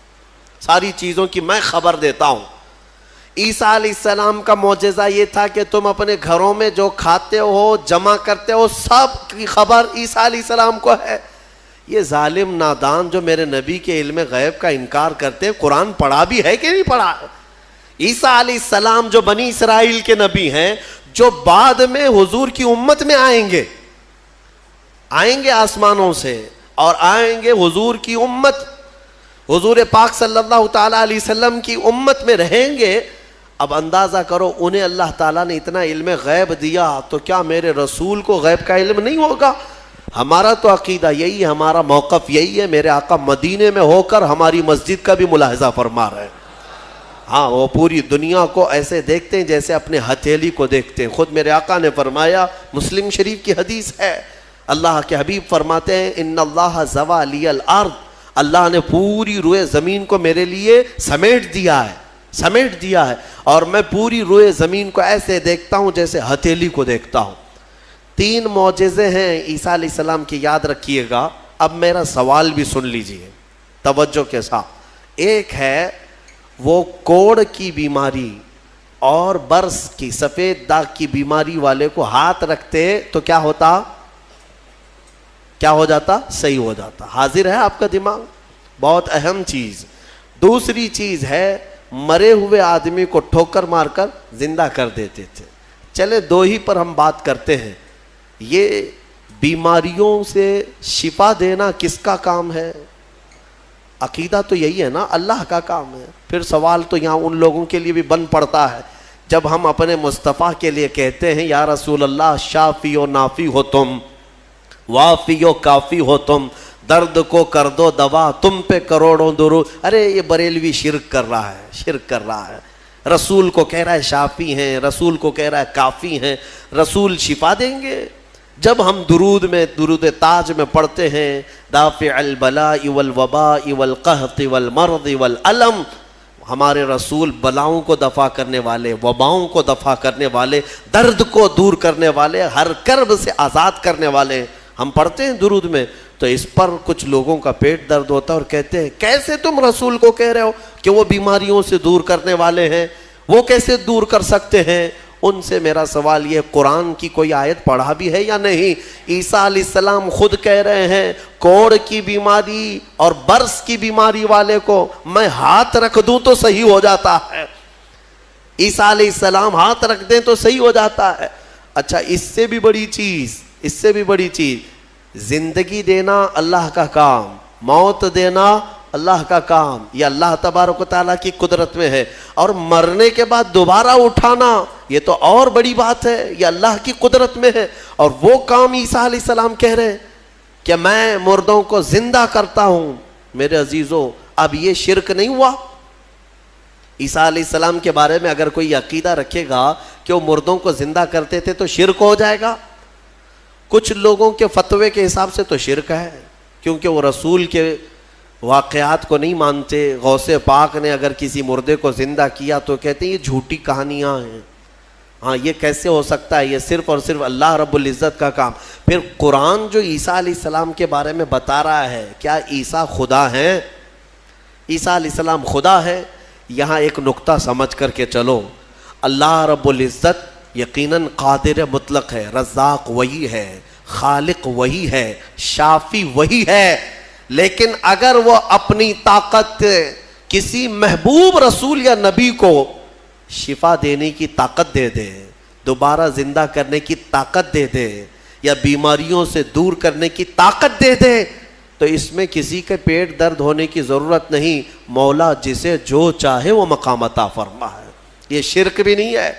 ساری چیزوں کی میں خبر دیتا ہوں. عیسیٰ علیہ السلام کا معجزہ یہ تھا کہ تم اپنے گھروں میں جو کھاتے ہو، جمع کرتے ہو، سب کی خبر عیسیٰ علیہ السلام کو ہے. یہ ظالم نادان جو میرے نبی کے علم غیب کا انکار کرتے ہیں، قرآن پڑھا بھی ہے کہ نہیں پڑھا؟ عیسیٰ علیہ السلام جو بنی اسرائیل کے نبی ہیں، جو بعد میں حضور کی امت میں آئیں گے آسمانوں سے، اور آئیں گے حضور کی امت، حضور پاک صلی اللہ تعالی علیہ وسلم کی امت میں رہیں گے. اب اندازہ کرو انہیں اللہ تعالیٰ نے اتنا علم غیب دیا تو کیا میرے رسول کو غیب کا علم نہیں ہوگا؟ ہمارا تو عقیدہ یہی ہے, ہمارا موقف یہی ہے. میرے آقا مدینے میں ہو کر ہماری مسجد کا بھی ملاحظہ فرما رہے ہیں. ہاں, وہ پوری دنیا کو ایسے دیکھتے ہیں جیسے اپنے ہتھیلی کو دیکھتے ہیں. خود میرے آقا نے فرمایا, مسلم شریف کی حدیث ہے, اللہ کے حبیب فرماتے ہیں ان اللہ زوا لی الارض, اللہ نے پوری روئے زمین کو میرے لیے سمیٹ دیا ہے, سمیٹ دیا ہے, اور میں پوری روئے زمین کو ایسے دیکھتا ہوں جیسے ہتھیلی کو دیکھتا ہوں. 3 معجزے ہیں عیسیٰ علیہ السلام کی, یاد رکھیے گا. اب میرا سوال بھی سن لیجئے توجہ کے ساتھ. ایک ہے وہ کوڑ کی بیماری اور برس کی سفید داغ کی بیماری والے کو ہاتھ رکھتے تو کیا ہوتا؟ کیا ہو جاتا؟ صحیح ہو جاتا. حاضر ہے آپ کا دماغ؟ بہت اہم چیز. دوسری چیز ہے مرے ہوئے آدمی کو ٹھوکر مار کر زندہ کر دیتے تھے. چلے 2 ہی پر ہم بات کرتے ہیں. یہ بیماریوں سے شفا دینا کس کا کام ہے؟ عقیدہ تو یہی ہے نا, اللہ کا کام ہے. پھر سوال تو یہاں ان لوگوں کے لیے بھی بن پڑتا ہے جب ہم اپنے مصطفیٰ کے لیے کہتے ہیں یا رسول اللہ شافی و نافی ہو تم, وافی و کافی ہو تم, درد کو کر دو دوا, تم پہ کروڑوں درود. ارے یہ بریلوی شرک کر رہا ہے, شرک کر رہا ہے. رسول کو کہہ رہا ہے شافی ہیں, رسول کو کہہ رہا ہے کافی ہیں. رسول شفا دیں گے؟ جب ہم درود میں درود تاج میں پڑھتے ہیں دافع البلاء والوباء والقحط والمرض والالم, ہمارے رسول بلاؤں کو دفع کرنے والے, وباؤں کو دفع کرنے والے, درد کو دور کرنے والے, ہر کرب سے آزاد کرنے والے. ہم پڑھتے ہیں درود میں تو اس پر کچھ لوگوں کا پیٹ درد ہوتا ہے اور کہتے ہیں کیسے تم رسول کو کہہ رہے ہو کہ وہ بیماریوں سے دور کرنے والے ہیں, وہ کیسے دور کر سکتے ہیں؟ ان سے میرا سوال یہ, قرآن کی کوئی آیت پڑھا بھی ہے یا نہیں؟ عیسیٰ علیہ السلام خود کہہ رہے ہیں کوڑ کی بیماری اور برس کی بیماری والے کو میں ہاتھ رکھ دوں تو صحیح ہو جاتا ہے. عیسیٰ علیہ السلام ہاتھ رکھ دیں تو صحیح ہو جاتا ہے. اچھا, اس سے بھی بڑی چیز, اس سے بھی بڑی چیز, زندگی دینا اللہ کا کام, موت دینا اللہ کا کام, یہ اللہ تبارک و تعالیٰ کی قدرت میں ہے. اور مرنے کے بعد دوبارہ اٹھانا یہ تو اور بڑی بات ہے, یہ اللہ کی قدرت میں ہے. اور وہ کام عیسیٰ علیہ السلام کہہ رہے ہیں کہ میں مردوں کو زندہ کرتا ہوں. میرے عزیزو, اب یہ شرک نہیں ہوا؟ عیسیٰ علیہ السلام کے بارے میں اگر کوئی عقیدہ رکھے گا کہ وہ مردوں کو زندہ کرتے تھے تو شرک ہو جائے گا. کچھ لوگوں کے فتوے کے حساب سے تو شرک ہے, کیونکہ وہ رسول کے واقعات کو نہیں مانتے. غوث پاک نے اگر کسی مردے کو زندہ کیا تو کہتے ہیں یہ جھوٹی کہانیاں ہیں. ہاں, یہ کیسے ہو سکتا ہے؟ یہ صرف اور صرف اللہ رب العزت کا کام. پھر قرآن جو عیسیٰ علیہ السلام کے بارے میں بتا رہا ہے, کیا عیسیٰ خدا ہیں؟ عیسیٰ علیہ السلام خدا ہے؟ یہاں ایک نقطہ سمجھ کر کے چلو. اللہ رب العزت یقیناً قادر مطلق ہے, رزاق وہی ہے, خالق وہی ہے, شافی وہی ہے. لیکن اگر وہ اپنی طاقت کسی محبوب رسول یا نبی کو شفا دینے کی طاقت دے دے, دوبارہ زندہ کرنے کی طاقت دے دے, یا بیماریوں سے دور کرنے کی طاقت دے دے, تو اس میں کسی کے پیٹ درد ہونے کی ضرورت نہیں. مولا جسے جو چاہے وہ مقام عطا فرما ہے. یہ شرک بھی نہیں ہے.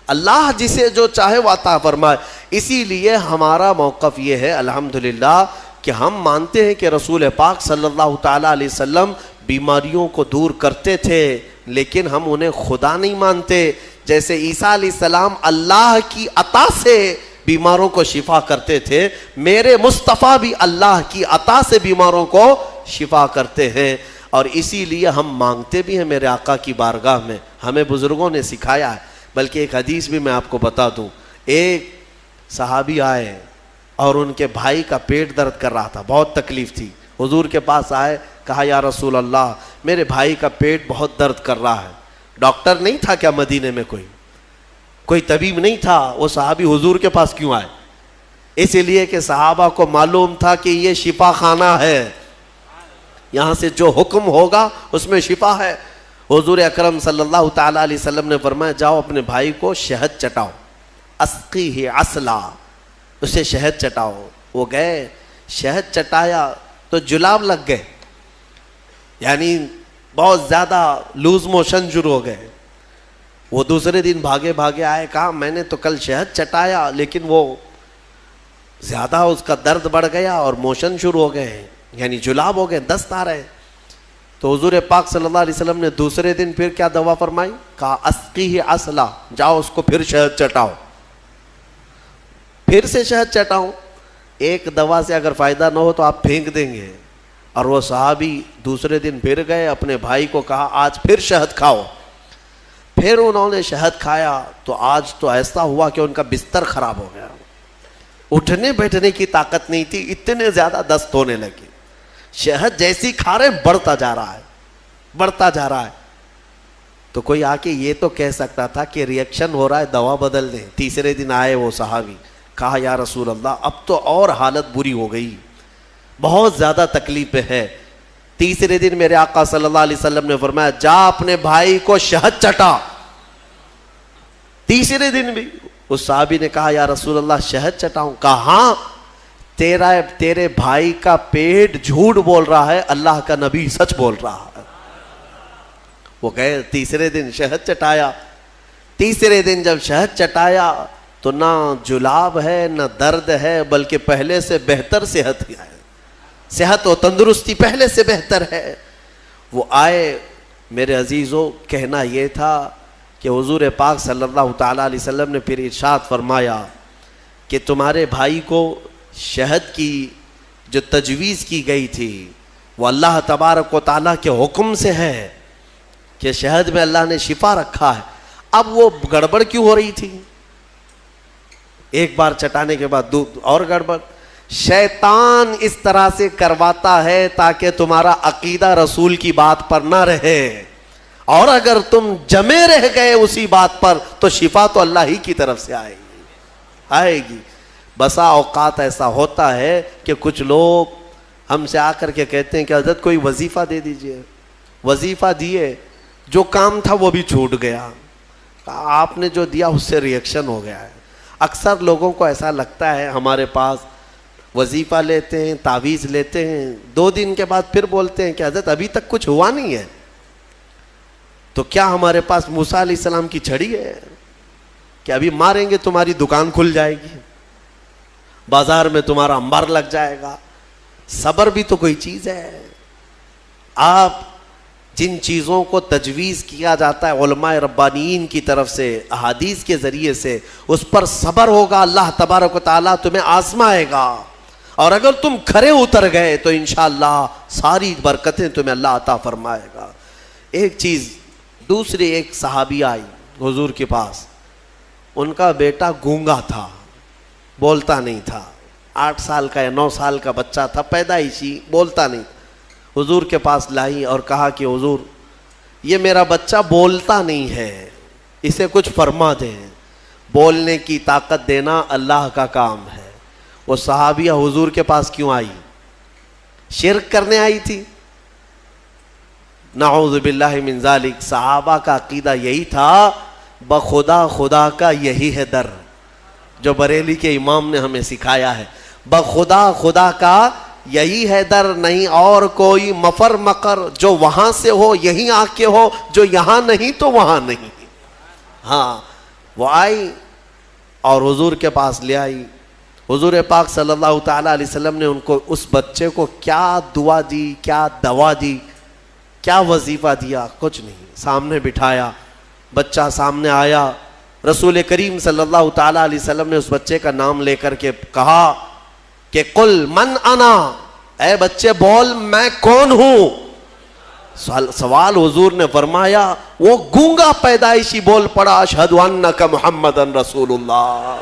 اللہ جسے جو چاہے وہ عطا فرمائے. اسی لیے ہمارا موقف یہ ہے الحمدللہ کہ ہم مانتے ہیں کہ رسول پاک صلی اللہ تعالیٰ علیہ وسلم بیماریوں کو دور کرتے تھے, لیکن ہم انہیں خدا نہیں مانتے. جیسے عیسیٰ علیہ السلام اللہ کی عطا سے بیماروں کو شفا کرتے تھے, میرے مصطفیٰ بھی اللہ کی عطا سے بیماروں کو شفا کرتے ہیں. اور اسی لیے ہم مانگتے بھی ہیں میرے آقا کی بارگاہ میں, ہمیں بزرگوں نے سکھایا ہے. بلکہ ایک حدیث بھی میں آپ کو بتا دوں. ایک صحابی آئے اور ان کے بھائی کا پیٹ درد کر رہا تھا, بہت تکلیف تھی. حضور کے پاس آئے, کہا یا رسول اللہ میرے بھائی کا پیٹ بہت درد کر رہا ہے. ڈاکٹر نہیں تھا کیا مدینے میں؟ کوئی طبیب نہیں تھا. وہ صحابی حضور کے پاس کیوں آئے؟ اس لیے کہ صحابہ کو معلوم تھا کہ یہ شفا خانہ ہے, یہاں سے جو حکم ہوگا اس میں شفا ہے. حضور اکرم صلی اللہ تعالیٰ علیہ وسلم نے فرمایا جاؤ اپنے بھائی کو شہد چٹاؤ, اسقیہ عسلا, اسے شہد چٹاؤ. وہ گئے, شہد چٹایا تو جلاب لگ گئے, یعنی بہت زیادہ لوز موشن شروع ہو گئے. وہ دوسرے دن بھاگے بھاگے آئے, کہا میں نے تو کل شہد چٹایا لیکن وہ زیادہ اس کا درد بڑھ گیا اور موشن شروع ہو گئے, یعنی جلاب ہو گئے, دست آ رہے. تو حضور پاک صلی اللہ علیہ وسلم نے دوسرے دن پھر کیا دوا فرمائی؟ کہا اسقیہ عسلا, جاؤ اس کو پھر شہد چٹاؤ. پھر سے شہد چٹاؤ. ایک دوا سے اگر فائدہ نہ ہو تو آپ پھینک دیں گے. اور وہ صحابی دوسرے دن پھر گئے, اپنے بھائی کو کہا آج پھر شہد کھاؤ. پھر انہوں نے شہد کھایا تو آج تو ایسا ہوا کہ ان کا بستر خراب ہو گیا, اٹھنے بیٹھنے کی طاقت نہیں تھی, اتنے زیادہ دست ہونے لگے. شہد جیسی کھا رہے بڑھتا جا رہا ہے, بڑھتا جا رہا ہے. تو کوئی آ کے یہ تو کہہ سکتا تھا کہ ریئیکشن ہو رہا ہے, دوا بدل دیں. تیسرے دن آئے وہ صحابی, کہا یا رسول اللہ اب تو اور حالت بری ہو گئی, بہت زیادہ تکلیف ہے. تیسرے دن میرے آقا صلی اللہ علیہ وسلم نے فرمایا جا اپنے بھائی کو شہد چٹا. تیسرے دن بھی اس صحابی نے کہا یا رسول اللہ شہد چٹاؤں؟ کہا ہاں, تیرے بھائی کا پیٹ جھوٹ بول رہا ہے, اللہ کا نبی سچ بول رہا ہے. وہ کہے تیسرے دن شہد چٹایا. تیسرے دن جب شہد چٹایا تو نہ جلاب ہے نہ درد ہے, بلکہ پہلے سے بہتر صحت ہے, صحت و تندرستی پہلے سے بہتر ہے. وہ آئے میرے عزیزوں, کہنا یہ تھا کہ حضور پاک صلی اللہ تعالیٰ علیہ وسلم نے پھر ارشاد فرمایا کہ تمہارے بھائی کو شہد کی جو تجویز کی گئی تھی وہ اللہ تبارک و تعالیٰ کے حکم سے ہے کہ شہد میں اللہ نے شفا رکھا ہے. اب وہ گڑبڑ کیوں ہو رہی تھی؟ ایک بار چٹانے کے بعد اور گڑبڑ. شیطان اس طرح سے کرواتا ہے تاکہ تمہارا عقیدہ رسول کی بات پر نہ رہے, اور اگر تم جمے رہ گئے اسی بات پر تو شفا تو اللہ ہی کی طرف سے آئے گی. بسا اوقات ایسا ہوتا ہے کہ کچھ لوگ ہم سے آ کر کے کہتے ہیں کہ حضرت کوئی وظیفہ دے دیجئے. وظیفہ دیے, جو کام تھا وہ بھی چھوٹ گیا, آپ نے جو دیا اس سے ریئیکشن ہو گیا ہے. اکثر لوگوں کو ایسا لگتا ہے ہمارے پاس وظیفہ لیتے ہیں, تعویذ لیتے ہیں, 2 دن کے بعد پھر بولتے ہیں کہ حضرت ابھی تک کچھ ہوا نہیں ہے. تو کیا ہمارے پاس موسیٰ علیہ السلام کی چھڑی ہے کہ ابھی ماریں گے تمہاری دکان کھل جائے گی, بازار میں تمہارا انبار لگ جائے گا؟ صبر بھی تو کوئی چیز ہے. آپ جن چیزوں کو تجویز کیا جاتا ہے علماء ربانیین کی طرف سے احادیث کے ذریعے سے, اس پر صبر ہوگا, اللہ تبارک و تعالیٰ تمہیں آزمائے گا, اور اگر تم کھرے اتر گئے تو انشاءاللہ ساری برکتیں تمہیں اللہ عطا فرمائے گا. ایک چیز دوسری, ایک صحابی آئی حضور کے پاس, ان کا بیٹا گونگا تھا, بولتا نہیں تھا, 8 سال کا یا 9 سال کا بچہ تھا, پیدائشی, بولتا نہیں. حضور کے پاس لائی اور کہا کہ حضور یہ میرا بچہ بولتا نہیں ہے, اسے کچھ فرما دیں. بولنے کی طاقت دینا اللہ کا کام ہے. وہ صحابیہ حضور کے پاس کیوں آئی؟ شرک کرنے آئی تھی؟ نعوذ باللہ من ذالک. صحابہ کا عقیدہ یہی تھا, بخدا خدا کا یہی ہے در, جو بریلی کے امام نے ہمیں سکھایا ہے. بخدا خدا کا یہی ہے در, نہیں اور کوئی مفر مقر, جو وہاں سے ہو یہیں آ کے ہو, جو یہاں نہیں تو وہاں نہیں. ہاں, وہ آئی اور حضور کے پاس لے آئی. حضور پاک صلی اللہ تعالیٰ علیہ وسلم نے ان کو, اس بچے کو کیا دعا دی, کیا دوا دی, کیا وظیفہ دیا؟ کچھ نہیں. سامنے بٹھایا, بچہ سامنے آیا, رسول کریم صلی اللہ تعالیٰ علیہ وسلم نے اس بچے کا نام لے کر کے کہا کہ قل من انا, اے بچے بول میں کون ہوں. سوال حضور نے فرمایا, وہ گونگا پیدائشی بول پڑا, اشہد انک محمد رسول اللہ,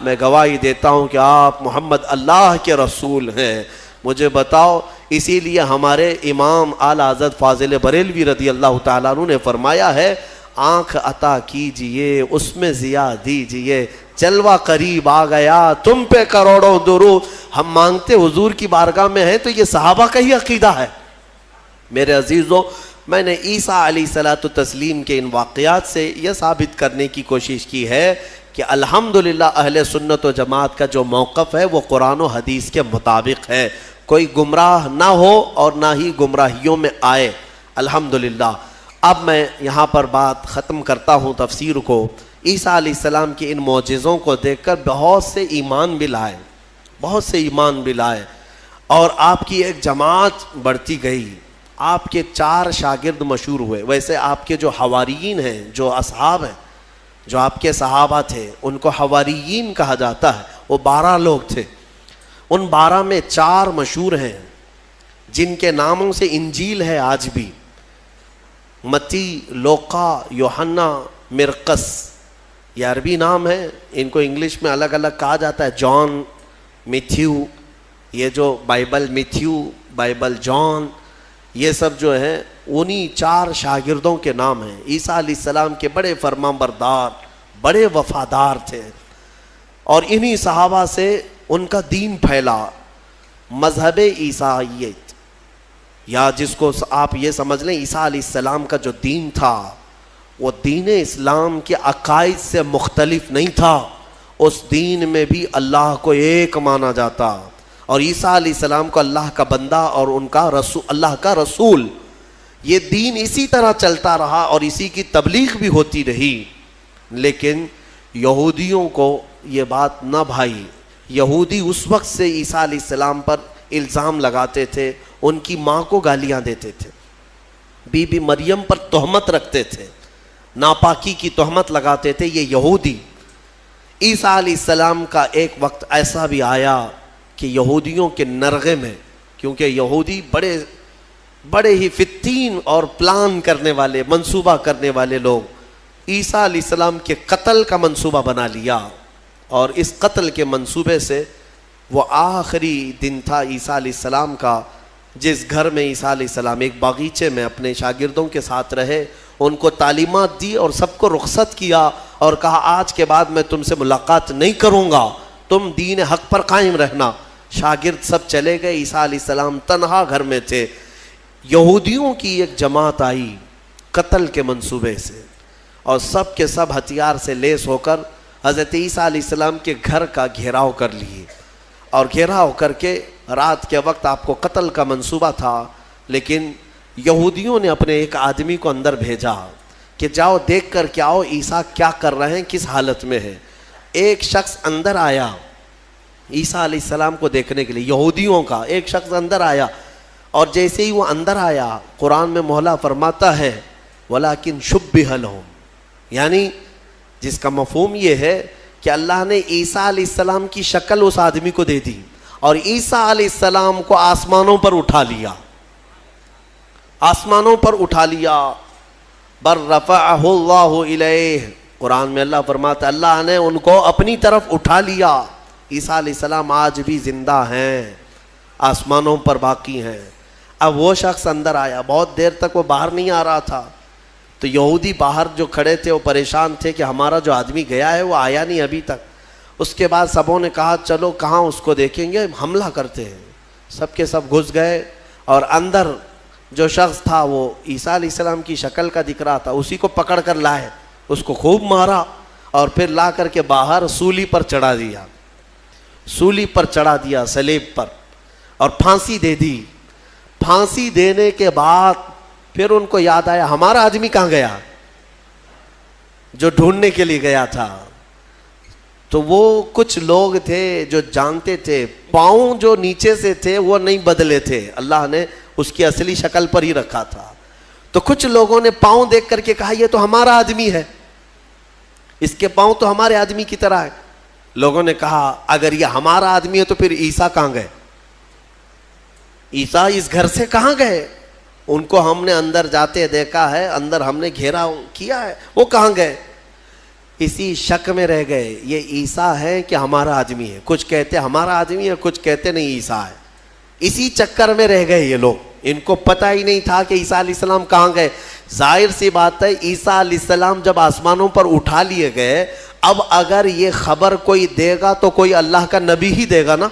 میں گواہی دیتا ہوں کہ آپ محمد اللہ کے رسول ہیں. مجھے بتاؤ, اسی لیے ہمارے امام اعلی حضرت فاضل بریلوی رضی اللہ تعالیٰ عنہ نے فرمایا ہے, آنکھ عطا کیجئے اس میں ضیاء دیجئے, جلوہ قریب آ گیا تم پہ کروڑوں درود. ہم مانگتے حضور کی بارگاہ میں ہیں تو یہ صحابہ کا ہی عقیدہ ہے. میرے عزیزوں, میں نے عیسیٰ علیہ الصلوۃ والتسلیم کے ان واقعات سے یہ ثابت کرنے کی کوشش کی ہے کہ الحمدللہ اہل سنت و جماعت کا جو موقف ہے وہ قرآن و حدیث کے مطابق ہے. کوئی گمراہ نہ ہو اور نہ ہی گمراہیوں میں آئے, الحمدللہ. اب میں یہاں پر بات ختم کرتا ہوں تفسیر کو. عیسیٰ علیہ السلام کے ان معجزوں کو دیکھ کر بہت سے ایمان بھی لائے اور آپ کی ایک جماعت بڑھتی گئی. آپ کے 4 شاگرد مشہور ہوئے. ویسے آپ کے جو حواریین ہیں، جو اصحاب ہیں، جو آپ کے صحابہ تھے، ان کو حواریین کہا جاتا ہے. وہ 12 لوگ تھے. ان 12 میں 4 مشہور ہیں جن کے ناموں سے انجیل ہے آج بھی. متی، لوقا، یوحنا، مرقس. یہ عربی نام ہے، ان کو انگلش میں الگ الگ کہا جاتا ہے. جان، میتھیو، یہ جو بائبل میتھیو، بائبل جان، یہ سب جو ہیں انہی 4 شاگردوں کے نام ہیں. عیسیٰ علیہ السلام کے بڑے فرمانبردار، بڑے وفادار تھے اور انہی صحابہ سے ان کا دین پھیلا. مذہب عیسائیت، یا جس کو آپ یہ سمجھ لیں عیسیٰ علیہ السلام کا جو دین تھا وہ دین اسلام کے عقائد سے مختلف نہیں تھا. اس دین میں بھی اللہ کو ایک مانا جاتا اور عیسیٰ علیہ السلام کو اللہ کا بندہ اور ان کا رسول، اللہ کا رسول. یہ دین اسی طرح چلتا رہا اور اسی کی تبلیغ بھی ہوتی رہی. لیکن یہودیوں کو یہ بات نہ بھائی. یہودی اس وقت سے عیسیٰ علیہ السلام پر الزام لگاتے تھے، ان کی ماں کو گالیاں دیتے تھے، بی بی مریم پر تہمت رکھتے تھے، ناپاکی کی تہمت لگاتے تھے یہ یہودی. عیسیٰ علیہ السلام کا ایک وقت ایسا بھی آیا کہ یہودیوں کے نرغے میں، کیونکہ یہودی بڑے ہی فتین اور پلان کرنے والے، منصوبہ کرنے والے لوگ، عیسیٰ علیہ السلام کے قتل کا منصوبہ بنا لیا. اور اس قتل کے منصوبے سے وہ آخری دن تھا عیسیٰ علیہ السلام کا، جس گھر میں عیسیٰ علیہ السلام ایک باغیچے میں اپنے شاگردوں کے ساتھ رہے، ان کو تعلیمات دی اور سب کو رخصت کیا اور کہا آج کے بعد میں تم سے ملاقات نہیں کروں گا، تم دین حق پر قائم رہنا. شاگرد سب چلے گئے، عیسیٰ علیہ السلام تنہا گھر میں تھے. یہودیوں کی ایک جماعت آئی قتل کے منصوبے سے اور سب کے سب ہتھیار سے لیس ہو کر حضرت عیسیٰ علیہ السلام کے گھر کا گھیراؤ کر لیے. اور گھیراؤ کر کے رات کے وقت آپ کو قتل کا منصوبہ تھا، لیکن یہودیوں نے اپنے ایک آدمی کو اندر بھیجا کہ جاؤ دیکھ کر کے آؤ عیسیٰ کیا کر رہے ہیں، کس حالت میں ہے. ایک شخص اندر آیا عیسیٰ علیہ السلام کو دیکھنے کے لیے، یہودیوں کا ایک شخص اندر آیا، اور جیسے ہی وہ اندر آیا قرآن میں مولا فرماتا ہے وَلَكِنْ شُبِّهَ لَهُمْ، یعنی جس کا مفہوم یہ ہے کہ اللہ نے عیسیٰ علیہ السلام کی شکل اس آدمی کو دے دی اور عیسیٰ علیہ السلام کو آسمانوں پر اٹھا لیا، آسمانوں پر اٹھا لیا. بر رفعہ اللہ الیہ، قرآن میں اللہ فرماتا ہے اللہ نے ان کو اپنی طرف اٹھا لیا. عیسیٰ علیہ السلام آج بھی زندہ ہیں، آسمانوں پر باقی ہیں. اب وہ شخص اندر آیا، بہت دیر تک وہ باہر نہیں آ رہا تھا، تو یہودی باہر جو کھڑے تھے وہ پریشان تھے کہ ہمارا جو آدمی گیا ہے وہ آیا نہیں ابھی تک. اس کے بعد سبوں نے کہا چلو کہاں اس کو دیکھیں گے، حملہ کرتے ہیں. سب کے سب گھس گئے اور اندر جو شخص تھا وہ عیسیٰ علیہ السلام کی شکل کا دکھ رہا تھا، اسی کو پکڑ کر لائے، اس کو خوب مارا اور پھر لا کر کے باہر سولی پر چڑھا دیا، سولی پر چڑھا دیا، صلیب پر، اور پھانسی دے دی. پھانسی دینے کے بعد پھر ان کو یاد آیا ہمارا آدمی کہاں گیا جو ڈھونڈنے کے لیے گیا تھا. تو وہ کچھ لوگ تھے جو جانتے تھے پاؤں جو نیچے سے تھے وہ نہیں بدلے تھے، اللہ نے اس کی اصلی شکل پر ہی رکھا تھا. تو کچھ لوگوں نے پاؤں دیکھ کر کے کہا یہ تو ہمارا آدمی ہے، اس کے پاؤں تو ہمارے آدمی کی طرح ہے. لوگوں نے کہا اگر یہ ہمارا آدمی ہے تو پھر عیسیٰ کہاں گئے، عیسیٰ اس گھر سے کہاں گئے؟ ان کو ہم نے اندر جاتے دیکھا ہے، اندر ہم نے گھیرا کیا ہے، وہ کہاں گئے؟ اسی شک میں رہ گئے یہ عیسیٰ ہے کہ ہمارا آدمی ہے. کچھ کہتے ہمارا آدمی ہے، کچھ کہتے نہیں عیسیٰ ہے. اسی چکر میں رہ گئے یہ لوگ، ان کو پتہ ہی نہیں تھا کہ عیسیٰ علیہ السلام کہاں گئے. ظاہر سی بات ہے عیسیٰ علیہ السلام جب آسمانوں پر اٹھا لیے گئے، اب اگر یہ خبر کوئی دے گا تو کوئی اللہ کا نبی ہی دے گا نا،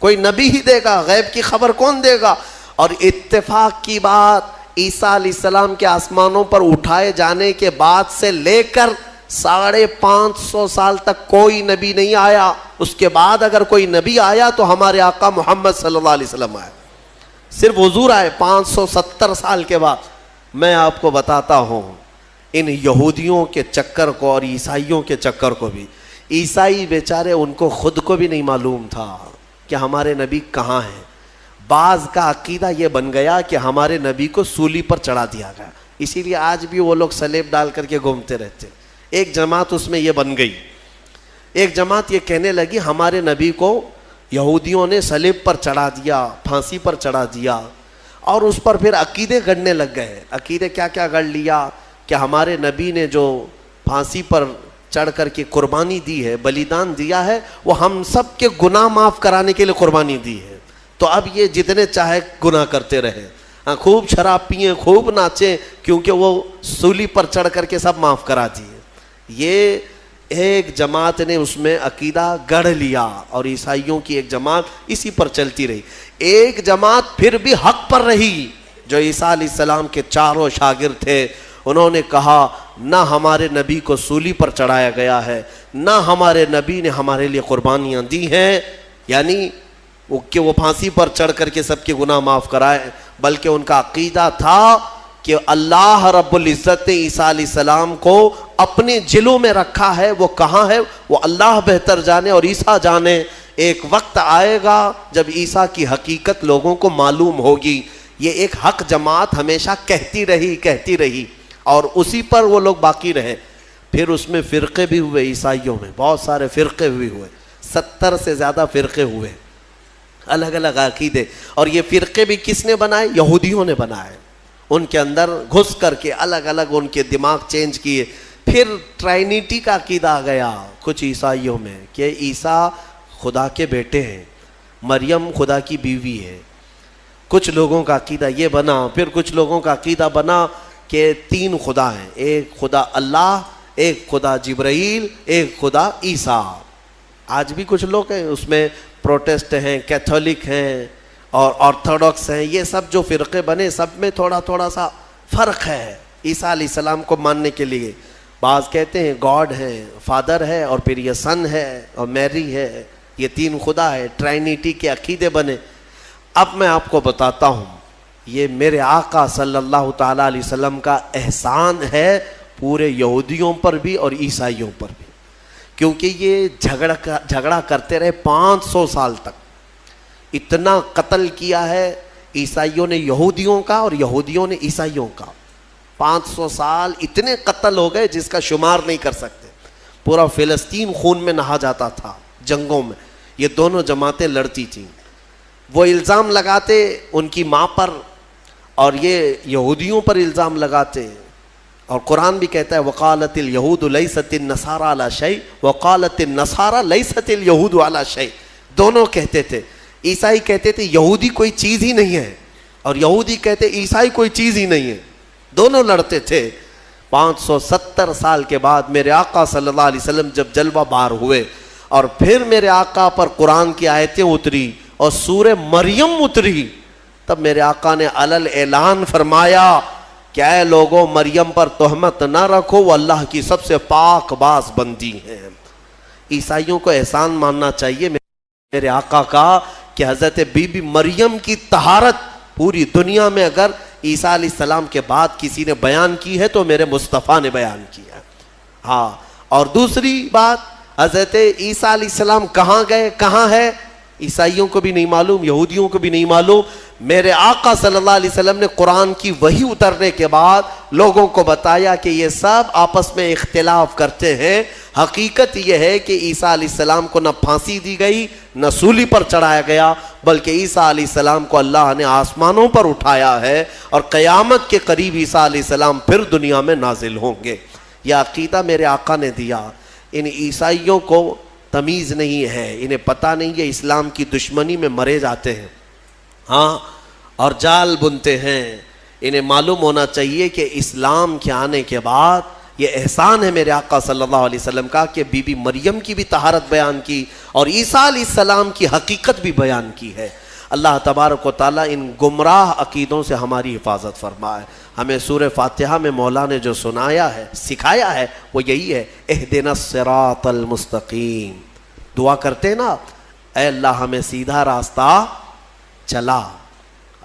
کوئی نبی ہی دے گا، غیب کی خبر کون دے گا؟ اور اتفاق کی بات عیسیٰ علیہ السلام کے آسمانوں پر اٹھائے جانے کے بعد سے لے کر 550 سال تک کوئی نبی نہیں آیا. اس کے بعد اگر کوئی نبی آیا تو ہمارے آقا محمد صلی اللہ علیہ وسلم آئے، صرف حضور آئے 570 سال کے بعد. میں آپ کو بتاتا ہوں ان یہودیوں کے چکر کو اور عیسائیوں کے چکر کو بھی. عیسائی بیچارے ان کو خود کو بھی نہیں معلوم تھا کہ ہمارے نبی کہاں ہیں. بعض کا عقیدہ یہ بن گیا کہ ہمارے نبی کو سولی پر چڑھا دیا گیا, اسی لیے آج بھی وہ لوگ سلیب ڈال کر کے گھومتے رہتے. ایک جماعت اس میں یہ بن گئی, ایک جماعت یہ کہنے لگی ہمارے نبی کو یہودیوں نے سلیب پر چڑھا دیا, پھانسی پر چڑھا دیا, اور اس پر پھر عقیدے گڑنے لگ گئے. عقیدے کیا کیا گڑ لیا کہ ہمارے نبی نے جو پھانسی پر چڑھ کر کے قربانی دی ہے, بلیدان دیا ہے, وہ ہم سب کے گناہ معاف کرانے کے لیے قربانی دی ہے. تو اب یہ جتنے چاہے گناہ کرتے رہے, خوب شراب پئیں, خوب ناچیں, کیونکہ وہ سولی پر چڑھ کر کے سب معاف کرا دیے. یہ ایک جماعت نے اس میں عقیدہ گڑھ لیا اور عیسائیوں کی ایک جماعت اسی پر چلتی رہی. ایک جماعت پھر بھی حق پر رہی جو عیسیٰ علیہ السلام کے چاروں شاگرد تھے. انہوں نے کہا نہ ہمارے نبی کو سولی پر چڑھایا گیا ہے, نہ ہمارے نبی نے ہمارے لیے قربانیاں دی ہیں, یعنی کہ وہ پھانسی پر چڑھ کر کے سب کے گناہ معاف کرائے, بلکہ ان کا عقیدہ تھا کہ اللہ رب العزت نے عیسیٰ علیہ السلام کو اپنے جلوں میں رکھا ہے. وہ کہاں ہے وہ اللہ بہتر جانے اور عیسیٰ جانے. ایک وقت آئے گا جب عیسیٰ کی حقیقت لوگوں کو معلوم ہوگی. یہ ایک حق جماعت ہمیشہ کہتی رہی اور اسی پر وہ لوگ باقی رہے. پھر اس میں فرقے بھی ہوئے, عیسائیوں میں بہت سارے فرقے بھی ہوئے, 70 سے زیادہ فرقے ہوئے, الگ الگ عقیدے. اور یہ فرقے بھی کس نے بنائے؟ یہودیوں نے بنائے. ان کے اندر گھس کر کے الگ الگ ان کے دماغ چینج کیے. پھر ٹرائنیٹی کا عقیدہ آ گیا کچھ عیسائیوں میں کہ عیسیٰ خدا کے بیٹے ہیں, مریم خدا کی بیوی ہے. کچھ لوگوں کا عقیدہ یہ بنا. پھر کچھ لوگوں کا عقیدہ بنا کہ 3 خدا ہیں, ایک خدا اللہ, ایک خدا جبرائیل, ایک خدا عیسیٰ. آج بھی کچھ لوگ ہیں اس میں, پروٹسٹ ہیں, کیتھولک ہیں اور آرتھوڈاکس ہیں. یہ سب جو فرقے بنے سب میں تھوڑا تھوڑا سا فرق ہے عیسیٰ علیہ السلام کو ماننے کے لیے. بعض کہتے ہیں گاڈ ہے, فادر ہے, اور پھر یہ سن ہے اور میری ہے, یہ 3 خدا ہے. ٹرائنیٹی کے عقیدے بنے. اب میں آپ کو بتاتا ہوں یہ میرے آقا صلی اللہ تعالیٰ علیہ وسلم کا احسان ہے پورے یہودیوں پر بھی اور عیسائیوں پر بھی, کیونکہ یہ جھگڑا کرتے رہے 500 سال تک. اتنا قتل کیا ہے عیسائیوں نے یہودیوں کا اور یہودیوں نے عیسائیوں کا. 500 سال اتنے قتل ہو گئے جس کا شمار نہیں کر سکتے. پورا فلسطین خون میں نہا جاتا تھا جنگوں میں. یہ دونوں جماعتیں لڑتی تھیں. وہ الزام لگاتے ان کی ماں پر اور یہ یہودیوں پر الزام لگاتے. اور قرآن بھی کہتا ہے وقالت الیہود لیست النصارى علی شیء وقالت النصارى لیست الیہود علی شیء. دونوں کہتے تھے. عیسائی کہتے تھے یہودی کوئی چیز ہی نہیں ہے, اور یہودی کہتے عیسائی کوئی چیز ہی نہیں ہے. دونوں لڑتے تھے. 570 سال کے بعد میرے آقا صلی اللہ علیہ وسلم جب جلوہ بار ہوئے اور پھر میرے آقا پر قرآن کی آیتیں اتری اور سورہ مریم اتری, تب میرے آقا نے علل اعلان فرمایا کہ اے لوگوں مریم پر تہمت نہ رکھو, وہ اللہ کی سب سے پاک باز بندی ہیں. عیسائیوں کو احسان ماننا چاہیے میرے آقا کا کہ حضرت بی بی مریم کی طہارت پوری دنیا میں اگر عیسیٰ علیہ السلام کے بعد کسی نے بیان کی ہے تو میرے مصطفیٰ نے بیان کیا ہے. ہاں, اور دوسری بات حضرت عیسیٰ علیہ السلام کہاں گئے, کہاں ہے, عیسائیوں کو بھی نہیں معلوم, یہودیوں کو بھی نہیں معلوم. میرے آقا صلی اللہ علیہ وسلم نے قرآن کی وحی اترنے کے بعد لوگوں کو بتایا کہ یہ سب آپس میں اختلاف کرتے ہیں. حقیقت یہ ہے کہ عیسیٰ علیہ السلام کو نہ پھانسی دی گئی نہ سولی پر چڑھایا گیا, بلکہ عیسیٰ علیہ السلام کو اللہ نے آسمانوں پر اٹھایا ہے اور قیامت کے قریب عیسیٰ علیہ السلام پھر دنیا میں نازل ہوں گے. یہ عقیدہ میرے آقا نے دیا. ان عیسائیوں کو تمیز نہیں ہے, انہیں پتہ نہیں ہے, اسلام کی دشمنی میں مرے جاتے ہیں ہاں اور جال بنتے ہیں. انہیں معلوم ہونا چاہیے کہ اسلام کے آنے کے بعد یہ احسان ہے میرے آقا صلی اللہ علیہ وسلم کا کہ بی بی مریم کی بھی طہارت بیان کی اور عیسیٰ علیہ السلام کی حقیقت بھی بیان کی ہے. اللہ تبارک و تعالیٰ ان گمراہ عقیدوں سے ہماری حفاظت فرمائے. ہمیں سورہ فاتحہ میں مولا نے جو سنایا ہے, سکھایا ہے, وہ یہی ہے اہدنا الصراط المستقیم. دعا کرتے نا, اے اللہ ہمیں سیدھا راستہ چلا,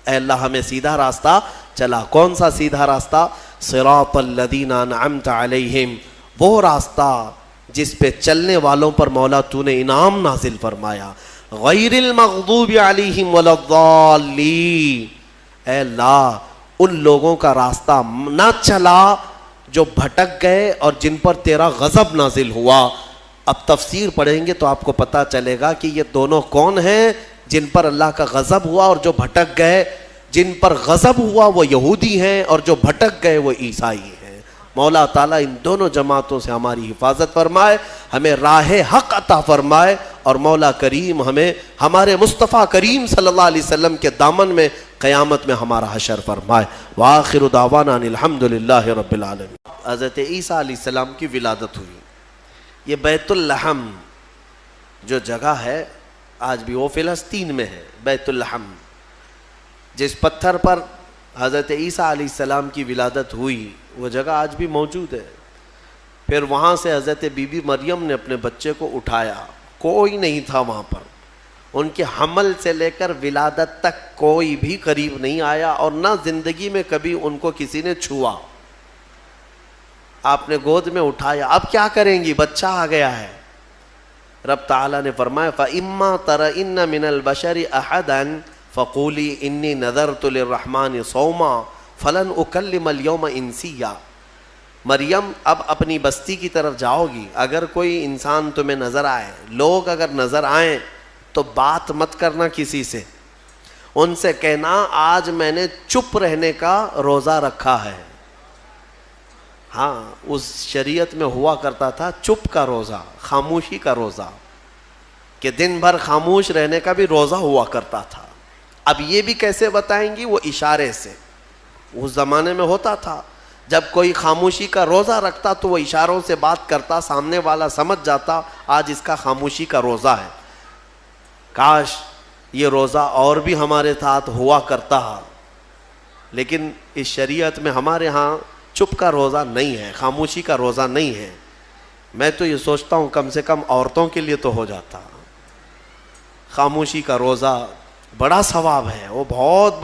اے اللہ ہمیں سیدھا راستہ چلا. کون سا سیدھا راستہ؟ صراط الذین انعمت علیہم، وہ راستہ جس پہ چلنے والوں پر مولا تو نے انعام نازل فرمایا. غیر المغضوب علیہم ولا الضالین، اے اللہ ان لوگوں کا راستہ نہ چلا جو بھٹک گئے اور جن پر تیرا غضب نازل ہوا. اب تفسیر پڑھیں گے تو آپ کو پتہ چلے گا کہ یہ دونوں کون ہیں جن پر اللہ کا غضب ہوا اور جو بھٹک گئے. جن پر غضب ہوا وہ یہودی ہیں اور جو بھٹک گئے وہ عیسائی ہیں. مولا تعالیٰ ان دونوں جماعتوں سے ہماری حفاظت فرمائے، ہمیں راہ حق عطا فرمائے، اور مولا کریم ہمیں ہمارے مصطفیٰ کریم صلی اللہ علیہ وسلم کے دامن میں قیامت میں ہمارا حشر فرمائے. وآخر دعوانا ان الحمد للہ رب العالمین. حضرت عیسیٰ علیہ السلام کی ولادت ہوئی. یہ بیت اللحم جو جگہ ہے آج بھی وہ فلسطین میں ہے. بیت اللحم جس پتھر پر حضرت عیسیٰ علیہ السلام کی ولادت ہوئی وہ جگہ آج بھی موجود ہے. پھر وہاں سے حضرت بی بی مریم نے اپنے بچے کو اٹھایا. کوئی نہیں تھا وہاں پر. ان کے حمل سے لے کر ولادت تک کوئی بھی قریب نہیں آیا اور نہ زندگی میں کبھی ان کو کسی نے چھوا. آپ نے گود میں اٹھایا. اب کیا کریں گی؟ بچہ آ گیا ہے. رب تعالیٰ نے فرمایا فَإِمَّا تَرَئِنَّ مِنَ الْبَشَرِ أَحَدًا فَقُولِي إِنِّي نَذَرْتُ لِلرَّحْمَنِ صَوْمًا فَلَنْ أُكَلِّمَ الْيَوْمَ إِنسِيًّا. مریم اب اپنی بستی کی طرف جاؤ گی. اگر کوئی انسان تمہیں نظر آئے، لوگ اگر نظر آئیں تو بات مت کرنا کسی سے. ان سے کہنا آج میں نے چپ رہنے کا روزہ رکھا ہے. ہاں اس شریعت میں ہوا کرتا تھا چپ کا روزہ، خاموشی کا روزہ، کہ دن بھر خاموش رہنے کا بھی روزہ ہوا کرتا تھا. اب یہ بھی کیسے بتائیں گی؟ وہ اشارے سے. اس زمانے میں ہوتا تھا جب کوئی خاموشی کا روزہ رکھتا تو وہ اشاروں سے بات کرتا، سامنے والا سمجھ جاتا آج اس کا خاموشی کا روزہ ہے. کاش یہ روزہ اور بھی ہمارے ساتھ ہوا کرتا. لیکن اس شریعت میں ہمارے ہاں چپ کا روزہ نہیں ہے، خاموشی کا روزہ نہیں ہے. میں تو یہ سوچتا ہوں کم سے کم عورتوں کے لیے تو ہو جاتا. خاموشی کا روزہ بڑا ثواب ہے. وہ بہت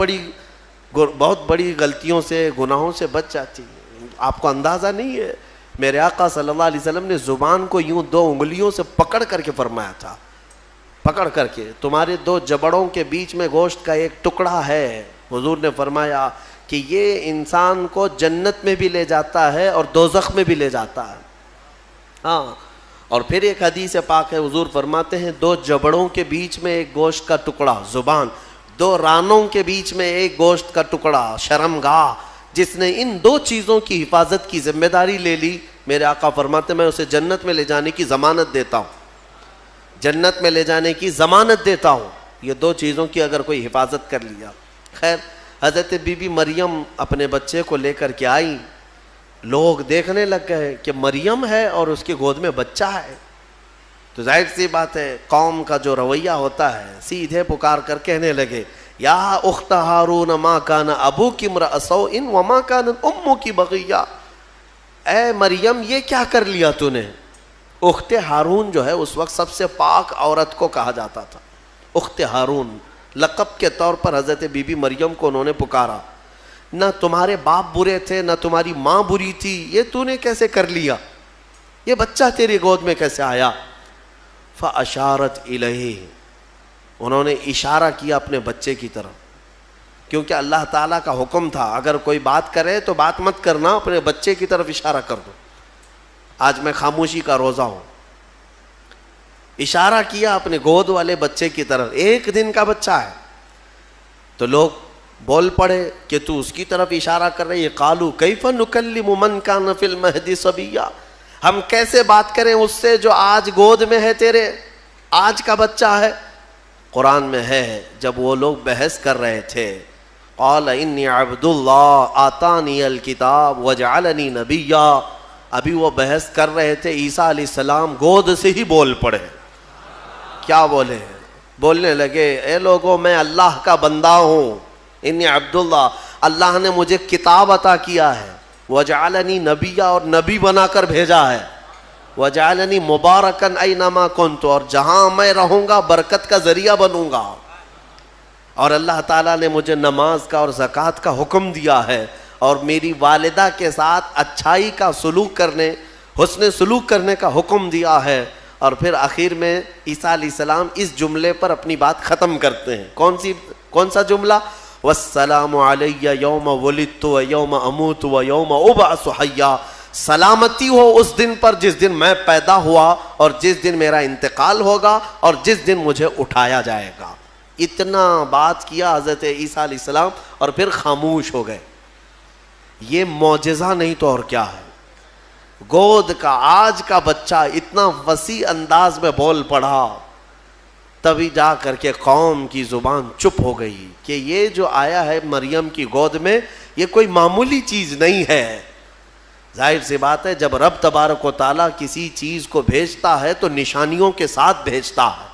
بڑی غلطیوں سے، گناہوں سے بچ جاتی ہے. آپ کو اندازہ نہیں ہے میرے آقا صلی اللہ علیہ وسلم نے زبان کو یوں 2 انگلیوں سے پکڑ کر کے فرمایا تھا. پکڑ کر کے تمہارے 2 جبڑوں کے بیچ میں گوشت کا ایک ٹکڑا ہے. حضور نے فرمایا کہ یہ انسان کو جنت میں بھی لے جاتا ہے اور دوزخ میں بھی لے جاتا ہے. ہاں. اور پھر ایک حدیث پاک ہے، حضور فرماتے ہیں 2 جبڑوں کے بیچ میں ایک گوشت کا ٹکڑا زبان، 2 رانوں کے بیچ میں ایک گوشت کا ٹکڑا شرمگاہ. جس نے ان 2 چیزوں کی حفاظت کی ذمہ داری لے لی، میرے آقا فرماتے میں اسے جنت میں لے جانے کی ضمانت دیتا ہوں. جنت میں لے جانے کی ضمانت دیتا ہوں. یہ 2 چیزوں کی اگر کوئی حفاظت کر لیا. خیر حضرت بی بی مریم اپنے بچے کو لے کر کے آئی. لوگ دیکھنے لگ گئے کہ مریم ہے اور اس کی گود میں بچہ ہے. تو ظاہر سی بات ہے قوم کا جو رویہ ہوتا ہے، سیدھے پکار کر کہنے لگے یا اخت ہارون ما کان ابوک امرأ سوء وما کانت امک بغیہ. اے مریم یہ کیا کر لیا تو نے؟ اخت ہارون جو ہے اس وقت سب سے پاک عورت کو کہا جاتا تھا. اخت ہارون لقب کے طور پر حضرت بی بی مریم کو انہوں نے پکارا. نہ تمہارے باپ برے تھے نہ تمہاری ماں بری تھی، یہ تو نے کیسے کر لیا؟ یہ بچہ تیری گود میں کیسے آیا؟ فاشارت الیہ، انہوں نے اشارہ کیا اپنے بچے کی طرف، کیونکہ اللہ تعالیٰ کا حکم تھا اگر کوئی بات کرے تو بات مت کرنا، اپنے بچے کی طرف اشارہ کر دو. آج میں خاموشی کا روزہ ہوں. اشارہ کیا اپنے گود والے بچے کی طرف. 1 دن کا بچہ ہے. تو لوگ بول پڑے کہ تو اس کی طرف اشارہ کر رہے. قالوا کیف نکلم من کان فی المہد صبیا، ہم کیسے بات کریں اس سے جو آج گود میں ہے تیرے، آج کا بچہ ہے. قرآن میں ہے جب وہ لوگ بحث کر رہے تھے قال انی عبد اللہ آتانی الکتاب وجعلنی نبیا. ابھی وہ بحث کر رہے تھے، عیسیٰ علیہ السلام گود سے ہی بول پڑے. کیا بولے؟ بولنے لگے اے لوگوں میں اللہ کا بندہ ہوں، انی عبداللہ، اللہ نے مجھے کتاب عطا کیا ہے، وجعلنی نبیا، اور نبی بنا کر بھیجا ہے، وجعلنی مبارکن اینما کنت، اور جہاں میں رہوں گا برکت کا ذریعہ بنوں گا. اور اللہ تعالیٰ نے مجھے نماز کا اور زکوٰۃ کا حکم دیا ہے اور میری والدہ کے ساتھ اچھائی کا سلوک کرنے، حسن سلوک کرنے کا حکم دیا ہے. اور پھر آخر میں عیسیٰ علیہ السلام اس جملے پر اپنی بات ختم کرتے ہیں. کون سا جملہ؟ والسلام علی یوم ولدت و یوم اموت و یوم ابعث حیا. سلامتی ہو اس دن پر جس دن میں پیدا ہوا اور جس دن میرا انتقال ہوگا اور جس دن مجھے اٹھایا جائے گا. اتنا بات کیا حضرت عیسیٰ علیہ السلام اور پھر خاموش ہو گئے. یہ معجزہ نہیں تو اور کیا ہے؟ گود کا آج کا بچہ اتنا وسیع انداز میں بول پڑا، تبھی جا کر کے قوم کی زبان چپ ہو گئی کہ یہ جو آیا ہے مریم کی گود میں یہ کوئی معمولی چیز نہیں ہے. ظاہر سی بات ہے جب رب تبارک و تعالیٰ کسی چیز کو بھیجتا ہے تو نشانیوں کے ساتھ بھیجتا ہے.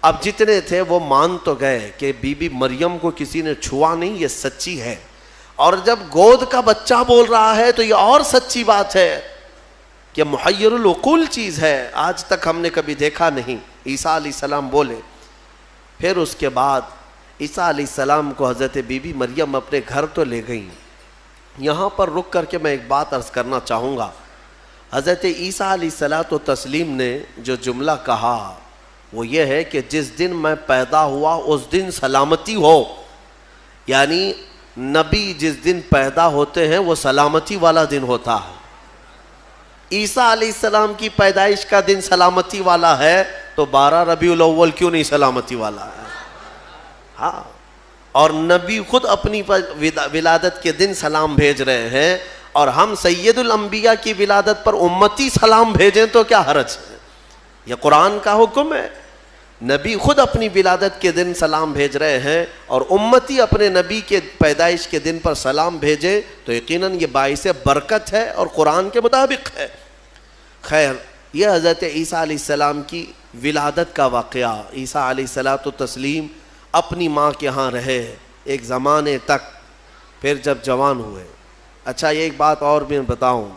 اب جتنے تھے وہ مان تو گئے کہ بی بی مریم کو کسی نے چھوا نہیں، یہ سچی ہے. اور جب گود کا بچہ بول رہا ہے تو یہ اور سچی بات ہے کہ محیر العقول چیز ہے، آج تک ہم نے کبھی دیکھا نہیں. عیسیٰ علیہ السلام بولے. پھر اس کے بعد عیسیٰ علیہ السلام کو حضرت بی بی مریم اپنے گھر تو لے گئیں. یہاں پر رک کر کے میں ایک بات عرض کرنا چاہوں گا. حضرت عیسیٰ علیہ الصلوۃ والتسلیم نے جو جملہ کہا وہ یہ ہے کہ جس دن میں پیدا ہوا اس دن سلامتی ہو. یعنی نبی جس دن پیدا ہوتے ہیں وہ سلامتی والا دن ہوتا ہے. عیسیٰ علیہ السلام کی پیدائش کا دن سلامتی والا ہے تو 12 ربیع الاول کیوں نہیں سلامتی والا ہے؟ ہاں. اور نبی خود اپنی ولادت کے دن سلام بھیج رہے ہیں اور ہم سید الانبیاء کی ولادت پر امتی سلام بھیجیں تو کیا حرج ہے؟ یہ قرآن کا حکم ہے. نبی خود اپنی ولادت کے دن سلام بھیج رہے ہیں اور امتی اپنے نبی کے پیدائش کے دن پر سلام بھیجے تو یقیناً یہ باعث برکت ہے اور قرآن کے مطابق ہے. خیر، یہ حضرت عیسیٰ علیہ السلام کی ولادت کا واقعہ. عیسیٰ علیہ الصلوۃ والتسلیم اپنی ماں کے ہاں رہے ایک زمانے تک، پھر جب جوان ہوئے. اچھا یہ ایک بات اور بھی بتاؤں،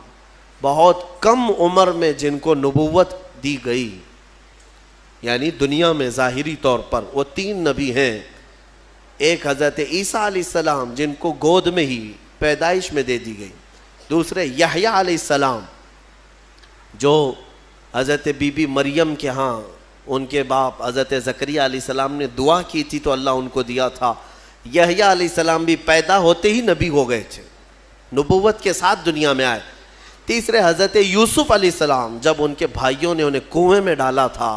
بہت کم عمر میں جن کو نبوت دی گئی یعنی دنیا میں ظاہری طور پر وہ 3 نبی ہیں. ایک حضرت عیسیٰ علیہ السلام جن کو گود میں ہی پیدائش میں دے دی گئی. دوسرے یحییٰ علیہ السلام جو حضرت بی بی مریم کے ہاں ان کے باپ حضرت زکریا علیہ السلام نے دعا کی تھی تو اللہ ان کو دیا تھا. یحییٰ علیہ السلام بھی پیدا ہوتے ہی نبی ہو گئے تھے، نبوت کے ساتھ دنیا میں آئے. تیسرے حضرت یوسف علیہ السلام جب ان کے بھائیوں نے انہیں کنویں میں ڈالا تھا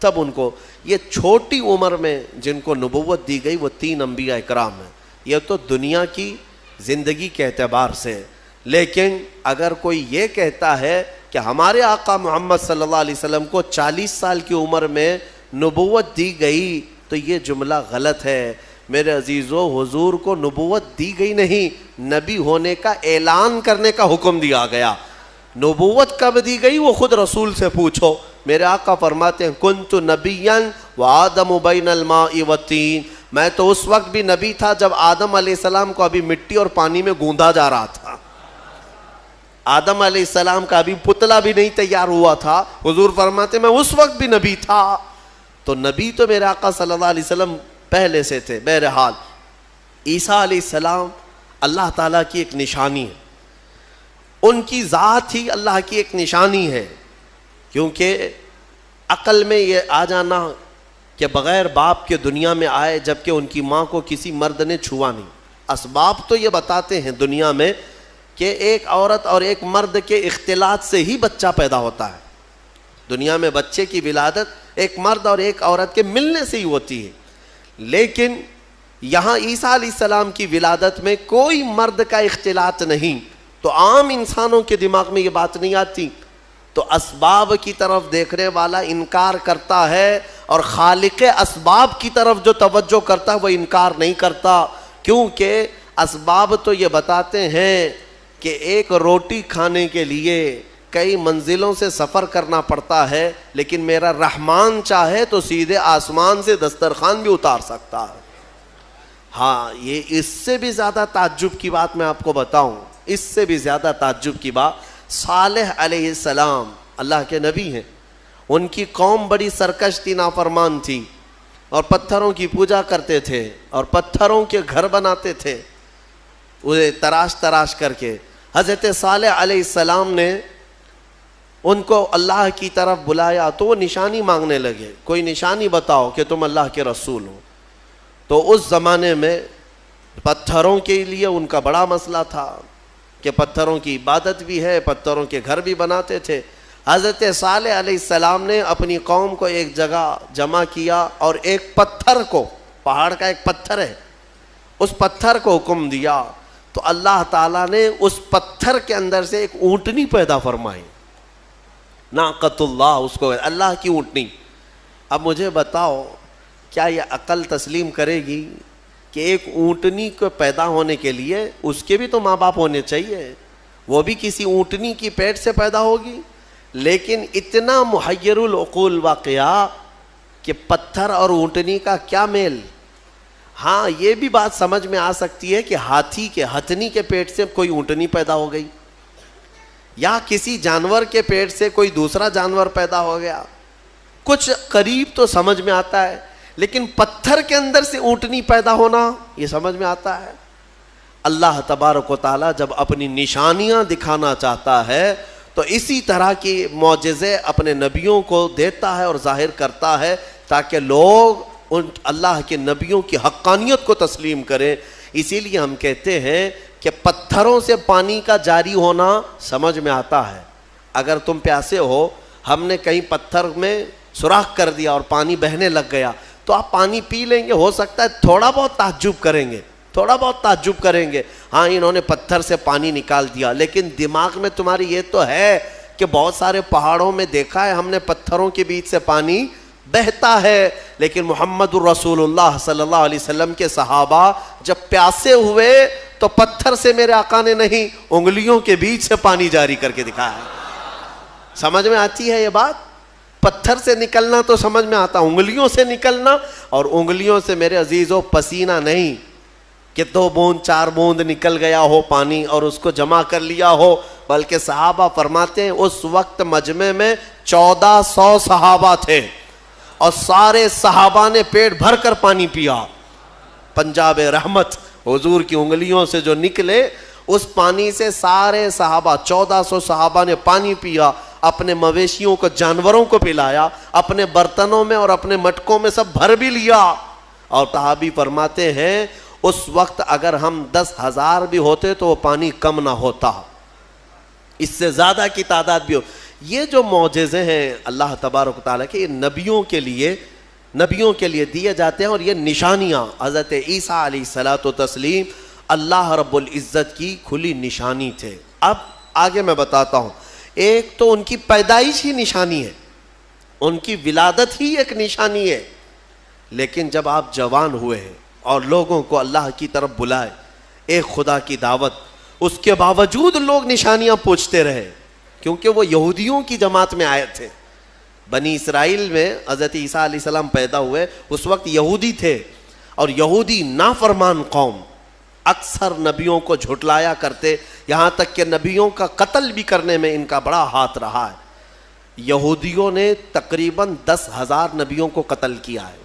تب ان کو، یہ چھوٹی عمر میں جن کو نبوت دی گئی وہ 3 انبیاء اکرام ہیں. یہ تو دنیا کی زندگی کے اعتبار سے. لیکن اگر کوئی یہ کہتا ہے کہ ہمارے آقا محمد صلی اللہ علیہ وسلم کو 40 سال کی عمر میں نبوت دی گئی تو یہ جملہ غلط ہے. میرے عزیزو، حضور کو نبوت دی گئی نہیں، نبی ہونے کا اعلان کرنے کا حکم دیا گیا. نبوت کب دی گئی وہ خود رسول سے پوچھو. میرے آقا فرماتے ہیں کنت نبیا وآدم بین الماء والطین، میں تو اس وقت بھی نبی تھا جب آدم علیہ السلام کو ابھی مٹی اور پانی میں گوندا جا رہا تھا. آدم علیہ السلام کا ابھی پتلا بھی نہیں تیار ہوا تھا. حضور فرماتے میں اس وقت بھی نبی تھا. تو نبی تو میرے آقا صلی اللہ علیہ وسلم پہلے سے تھے. بہرحال عیسیٰ علیہ السلام اللہ تعالیٰ کی ایک نشانی ہے، ان کی ذات ہی اللہ کی ایک نشانی ہے. کیونکہ عقل میں یہ آ جانا کہ بغیر باپ کے دنیا میں آئے جبکہ ان کی ماں کو کسی مرد نے چھوا نہیں. اسباب تو یہ بتاتے ہیں دنیا میں کہ ایک عورت اور ایک مرد کے اختلاط سے ہی بچہ پیدا ہوتا ہے. دنیا میں بچے کی ولادت ایک مرد اور ایک عورت کے ملنے سے ہی ہوتی ہے. لیکن یہاں عیسیٰ علیہ السلام کی ولادت میں کوئی مرد کا اختلاط نہیں، تو عام انسانوں کے دماغ میں یہ بات نہیں آتی. تو اسباب کی طرف دیکھنے والا انکار کرتا ہے اور خالق اسباب کی طرف جو توجہ کرتا ہے وہ انکار نہیں کرتا. کیونکہ اسباب تو یہ بتاتے ہیں کہ ایک روٹی کھانے کے لیے کئی منزلوں سے سفر کرنا پڑتا ہے، لیکن میرا رحمان چاہے تو سیدھے آسمان سے دسترخوان بھی اتار سکتا ہے. ہاں، یہ اس سے بھی زیادہ تعجب کی بات میں آپ کو بتاؤں، اس سے بھی زیادہ تعجب کی بات، صالح علیہ السلام اللہ کے نبی ہیں، ان کی قوم بڑی سرکش تھی، نافرمان تھی. اور پتھروں کی پوجا کرتے تھے اور پتھروں کے گھر بناتے تھے انہیں تراش تراش کر کے. حضرت صالح علیہ السلام نے ان کو اللہ کی طرف بلایا تو وہ نشانی مانگنے لگے, کوئی نشانی بتاؤ کہ تم اللہ کے رسول ہو. تو اس زمانے میں پتھروں کے لیے ان کا بڑا مسئلہ تھا کہ پتھروں کی عبادت بھی ہے, پتھروں کے گھر بھی بناتے تھے. حضرت صالح علیہ السلام نے اپنی قوم کو ایک جگہ جمع کیا اور ایک پتھر کو, پہاڑ کا ایک پتھر ہے, اس پتھر کو حکم دیا تو اللہ تعالیٰ نے اس پتھر کے اندر سے ایک اونٹنی پیدا فرمائی. ناقۃ اللہ, اس کو اللہ کی اونٹنی. اب مجھے بتاؤ کیا یہ عقل تسلیم کرے گی کہ ایک اونٹنی کو پیدا ہونے کے لیے اس کے بھی تو ماں باپ ہونے چاہیے, وہ بھی کسی اونٹنی کی پیٹ سے پیدا ہوگی؟ لیکن اتنا محیر العقول واقعہ کہ پتھر اور اونٹنی کا کیا میل. ہاں یہ بھی بات سمجھ میں آ سکتی ہے کہ ہتھنی کے پیٹ سے کوئی اونٹنی پیدا ہو گئی, یا کسی جانور کے پیٹ سے کوئی دوسرا جانور پیدا ہو گیا, کچھ قریب تو سمجھ میں آتا ہے. لیکن پتھر کے اندر سے اونٹنی پیدا ہونا یہ سمجھ میں آتا ہے. اللہ تبارک و تعالیٰ جب اپنی نشانیاں دکھانا چاہتا ہے تو اسی طرح کی معجزے اپنے نبیوں کو دیتا ہے اور ظاہر کرتا ہے تاکہ لوگ ان اللہ کے نبیوں کی حقانیت کو تسلیم کریں. اسی لیے ہم کہتے ہیں کہ پتھروں سے پانی کا جاری ہونا سمجھ میں آتا ہے. اگر تم پیاسے ہو, ہم نے کہیں پتھر میں سوراخ کر دیا اور پانی بہنے لگ گیا تو آپ پانی پی لیں گے, ہو سکتا ہے تھوڑا بہت تعجب کریں گے, ہاں انہوں نے پتھر سے پانی نکال دیا. لیکن دماغ میں تمہاری یہ تو ہے کہ بہت سارے پہاڑوں میں دیکھا ہے ہم نے پتھروں کے بیچ سے پانی بہتا ہے. لیکن محمد الرسول اللہ صلی اللہ علیہ وسلم کے صحابہ جب پیاسے ہوئے تو پتھر سے میرے آقا نے نہیں, انگلیوں کے بیچ سے پانی جاری کر کے دکھایا. سمجھ میں آتی ہے یہ بات؟ پتھر سے نکلنا تو سمجھ میں آتا, انگلیوں سے نکلنا, اور انگلیوں سے میرے عزیزو پسینہ نہیں کہ 2 بوند 4 بوند نکل گیا ہو پانی اور اس کو جمع کر لیا ہو, بلکہ صحابہ فرماتے ہیں اس وقت مجمع میں 1400 صحابہ تھے اور سارے صحابہ نے پیٹ بھر کر پانی پیا. پنجاب رحمت حضور کی انگلیوں سے جو نکلے اس پانی سے سارے صحابہ 1400 صحابہ نے پانی پیا, اپنے مویشیوں کو جانوروں کو پلایا, اپنے برتنوں میں اور اپنے مٹکوں میں سب بھر بھی لیا. اور صحابی فرماتے ہیں اس وقت اگر ہم 10,000 بھی ہوتے تو وہ پانی کم نہ ہوتا, اس سے زیادہ کی تعداد بھی ہو. یہ جو معجزے ہیں اللہ تبارک و تعالیٰ کے, یہ نبیوں کے لیے دیے جاتے ہیں. اور یہ نشانیاں حضرت عیسیٰ علیہ الصلاۃ والتسلیم اللہ رب العزت کی کھلی نشانی تھے. اب آگے میں بتاتا ہوں. ایک تو ان کی پیدائش ہی نشانی ہے, ان کی ولادت ہی ایک نشانی ہے. لیکن جب آپ جوان ہوئے ہیں اور لوگوں کو اللہ کی طرف بلائے, ایک خدا کی دعوت, اس کے باوجود لوگ نشانیاں پوچھتے رہے کیونکہ وہ یہودیوں کی جماعت میں آئے تھے. بنی اسرائیل میں حضرت عیسیٰ علیہ السلام پیدا ہوئے, اس وقت یہودی تھے, اور یہودی نافرمان قوم اکثر نبیوں کو جھٹلایا کرتے, یہاں تک کہ نبیوں کا قتل بھی کرنے میں ان کا بڑا ہاتھ رہا ہے. یہودیوں نے تقریباً 10,000 نبیوں کو قتل کیا ہے.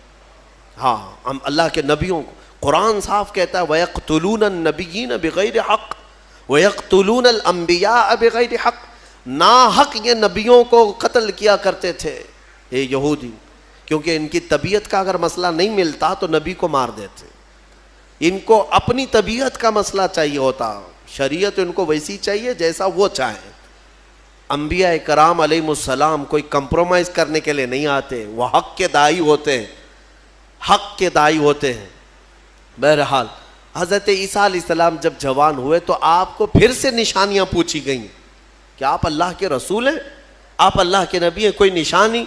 ہاں, ہم اللہ کے نبیوں کو, قرآن صاف کہتا ہے وَيَقْتُلُونَ النَّبِيِّينَ بِغَيْرِ حَقٍّ وَيَقْتُلُونَ الْأَنْبِيَاءَ بِغَيْرِ حَقٍّ. ناحق یہ نبیوں کو قتل کیا کرتے تھے یہ یہودی, کیونکہ ان کی طبیعت کا اگر مسئلہ نہیں ملتا تو نبی کو مار دیتے. ان کو اپنی طبیعت کا مسئلہ چاہیے ہوتا, شریعت ان کو ویسی چاہیے جیسا وہ چاہیں. انبیاء کرام علیہ السلام کوئی کمپرومائز کرنے کے لیے نہیں آتے, وہ حق کے داعی ہوتے ہیں. بہرحال حضرت عیسیٰ علیہ السلام جب جوان ہوئے تو آپ کو پھر سے نشانیاں پوچھی گئیں کہ آپ اللہ کے رسول ہیں, آپ اللہ کے نبی ہیں, کوئی نشانی.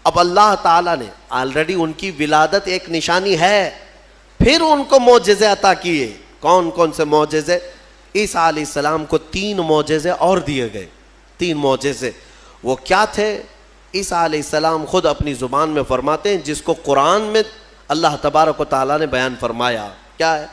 اب اللہ تعالیٰ نے آلریڈی ان کی ولادت ایک نشانی ہے, پھر ان کو معجزے عطا کیے. کون کون سے معجزے؟ عیسیٰ علیہ السلام کو 3 معجزے اور دیے گئے. 3 معجزے وہ کیا تھے؟ عیسیٰ علیہ السلام خود اپنی زبان میں فرماتے ہیں, جس کو قرآن میں اللہ تبارک و تعالیٰ نے بیان فرمایا. کیا ہے؟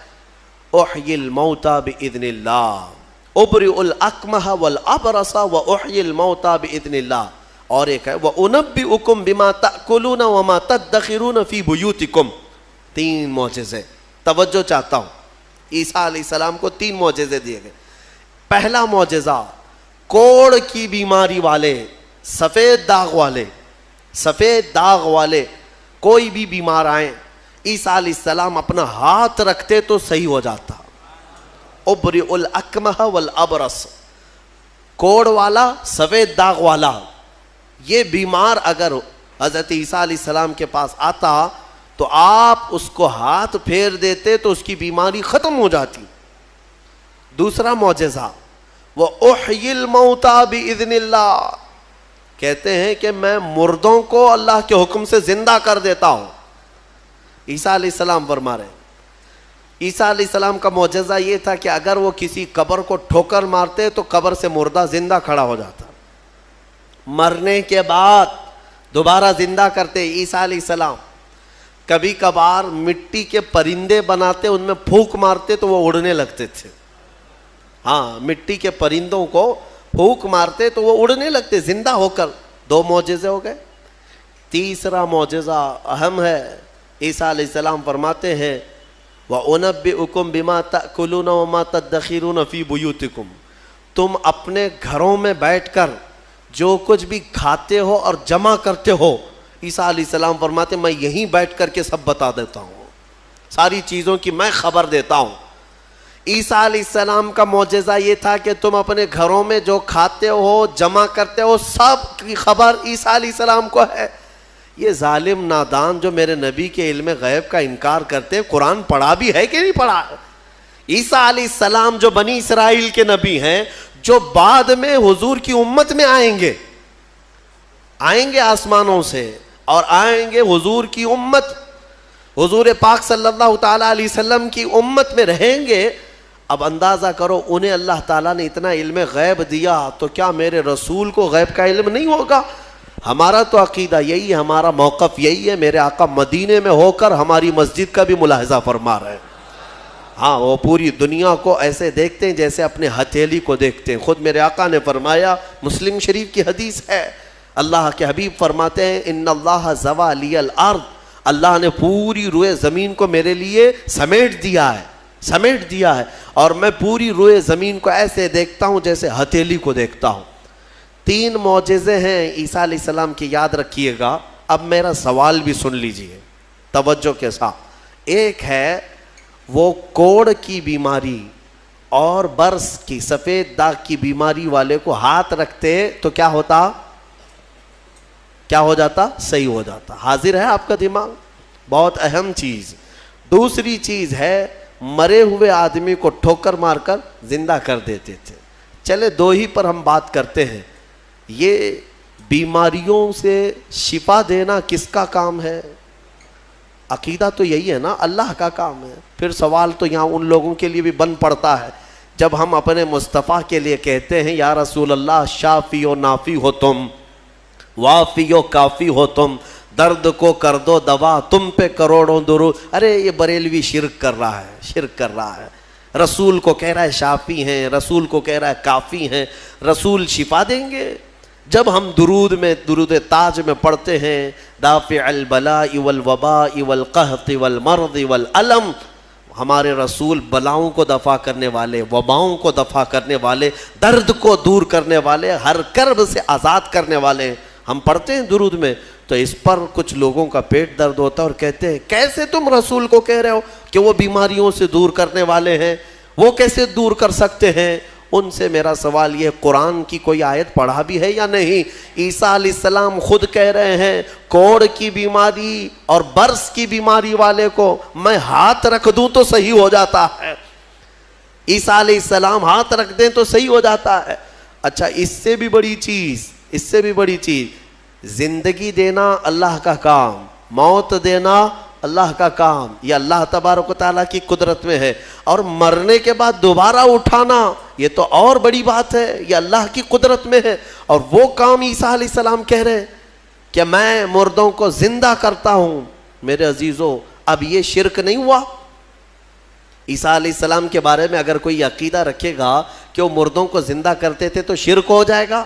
احیی الموتى باذن اللہ ابرئ الاکمہ والابرص واحیی الموتى باذن اللہ. اور ایک ہے وَأُنَبِّئُكُمْ بِمَا تَأْكُلُونَ وَمَا تَدَّخِرُونَ فِي بُيُوتِكُمْ. 3 معجزے. توجہ چاہتا ہوں, عیسیٰ علیہ السلام کو 3 معجزے دیے گئے. پہلا معجزہ, کوڑ کی بیماری والے, سفید داغ والے کوئی بھی بیمار آئیں, عیسیٰ علیہ السلام اپنا ہاتھ رکھتے تو صحیح ہو جاتا. ابرئ الاکمہ والابرص, کوڑ والا, سفید داغ والا, یہ بیمار اگر حضرت عیسیٰ علیہ السلام کے پاس آتا تو آپ اس کو ہاتھ پھیر دیتے تو اس کی بیماری ختم ہو جاتی. دوسرا معجزہ, وَأُحْيِي الْمَوْتَى بِإِذْنِ اللَّهِ, کہتے ہیں کہ میں مردوں کو اللہ کے حکم سے زندہ کر دیتا ہوں. عیسیٰ علیہ السلام فرما رہے ہیں. عیسیٰ علیہ السلام کا معجزہ یہ تھا کہ اگر وہ کسی قبر کو ٹھوکر مارتے تو قبر سے مردہ زندہ کھڑا ہو جاتا, مرنے کے بعد دوبارہ زندہ کرتے عیسیٰ علیہ السلام. کبھی کبھار مٹی کے پرندے بناتے, ان میں پھونک مارتے تو وہ اڑنے لگتے تھے. ہاں, مٹی کے پرندوں کو پھونک مارتے تو وہ اڑنے لگتے زندہ ہو کر. 2 معجزے ہو گئے. تیسرا معجزہ اہم ہے. عیسیٰ علیہ السلام فرماتے ہیں وَأُنَبِّئُكُمْ بِمَا تَأْكُلُونَ وَمَا تَدَّخِرُونَ فِي بُيُوتِكُمْ, تم اپنے گھروں میں بیٹھ کر جو کچھ بھی کھاتے ہو اور جمع کرتے ہو, عیسیٰ علیہ السلام فرماتے میں یہیں بیٹھ کر کے سب بتا دیتا ہوں, ساری چیزوں کی میں خبر دیتا ہوں. عیسیٰ علیہ السلام کا معجزہ یہ تھا کہ تم اپنے گھروں میں جو کھاتے ہو, جمع کرتے ہو, سب کی خبر عیسیٰ علیہ السلام کو ہے. یہ ظالم نادان جو میرے نبی کے علم غیب کا انکار کرتے ہیں, قرآن پڑھا بھی ہے کہ نہیں پڑھا؟ عیسیٰ علیہ السلام جو بنی اسرائیل کے نبی ہیں, جو بعد میں حضور کی امت میں آئیں گے آسمانوں سے, اور آئیں گے حضور کی امت, حضور پاک صلی اللہ تعالیٰ علیہ وسلم کی امت میں رہیں گے. اب اندازہ کرو, انہیں اللہ تعالیٰ نے اتنا علم غیب دیا تو کیا میرے رسول کو غیب کا علم نہیں ہوگا؟ ہمارا تو عقیدہ یہی ہے, ہمارا موقف یہی ہے. میرے آقا مدینے میں ہو کر ہماری مسجد کا بھی ملاحظہ فرما رہے ہیں. ہاں, وہ پوری دنیا کو ایسے دیکھتے ہیں جیسے اپنے ہتھیلی کو دیکھتے ہیں. خود میرے آقا نے فرمایا, مسلم شریف کی حدیث ہے, اللہ کے حبیب فرماتے ہیں ان اللہ زوى لی الارض, اللہ نے پوری روئے زمین کو میرے لیے سمیٹ دیا ہے, اور میں پوری روئے زمین کو ایسے دیکھتا ہوں جیسے ہتھیلی کو دیکھتا ہوں. 3 معجزے ہیں عیسیٰ علیہ السلام کی, یاد رکھیے گا. اب میرا سوال بھی سن لیجئے توجہ کے ساتھ. ایک ہے وہ کوڑ کی بیماری اور برس کی, سفید داغ کی بیماری والے کو ہاتھ رکھتے تو کیا ہو جاتا؟ صحیح ہو جاتا. حاضر ہے آپ کا دماغ؟ بہت اہم چیز. دوسری چیز ہے مرے ہوئے آدمی کو ٹھوکر مار کر زندہ کر دیتے تھے. چلے 2 ہی پر ہم بات کرتے ہیں. یہ بیماریوں سے شفا دینا کس کا کام ہے؟ عقیدہ تو یہی ہے نا, اللہ کا کام ہے. پھر سوال تو یہاں ان لوگوں کے لیے بھی بن پڑتا ہے جب ہم اپنے مصطفیٰ کے لیے کہتے ہیں یا رسول اللہ شافی و نافی ہو تم, وافی و کافی ہو تم, درد کو کر دو دوا, تم پہ کروڑوں درود. ارے یہ بریلوی شرک کر رہا ہے. رسول کو کہہ رہا ہے شافی ہیں, رسول کو کہہ رہا ہے کافی ہیں. رسول شفا دیں گے؟ جب ہم درود تاج میں پڑھتے ہیں دافع البلاء والوباء والقحط والمرض والالم, ہمارے رسول بلاؤں کو دفع کرنے والے, وباؤں کو دفع کرنے والے, درد کو دور کرنے والے, ہر کرب سے آزاد کرنے والے. ہم پڑھتے ہیں درود میں تو اس پر کچھ لوگوں کا پیٹ درد ہوتا ہے اور کہتے ہیں کیسے تم رسول کو کہہ رہے ہو کہ وہ بیماریوں سے دور کرنے والے ہیں, وہ کیسے دور کر سکتے ہیں؟ ان سے میرا سوال یہ, قرآن کی کوئی آیت پڑھا بھی ہے یا نہیں؟ عیسیٰ علیہ السلام خود کہہ رہے ہیں کوڑ کی بیماری اور برس کی بیماری والے کو میں ہاتھ رکھ دوں تو صحیح ہو جاتا ہے. عیسیٰ علیہ السلام ہاتھ رکھ دیں تو صحیح ہو جاتا ہے. اچھا, اس سے بھی بڑی چیز, زندگی دینا اللہ کا کام, موت دینا اللہ کا کام, یہ اللہ تبارک و تعالیٰ کی قدرت میں ہے. اور مرنے کے بعد دوبارہ اٹھانا یہ تو اور بڑی بات ہے, یہ اللہ کی قدرت میں ہے. اور وہ کام عیسیٰ علیہ السلام کہہ رہے ہیں کہ میں مردوں کو زندہ کرتا ہوں. میرے عزیزو, اب یہ شرک نہیں ہوا؟ عیسیٰ علیہ السلام کے بارے میں اگر کوئی عقیدہ رکھے گا کہ وہ مردوں کو زندہ کرتے تھے تو شرک ہو جائے گا.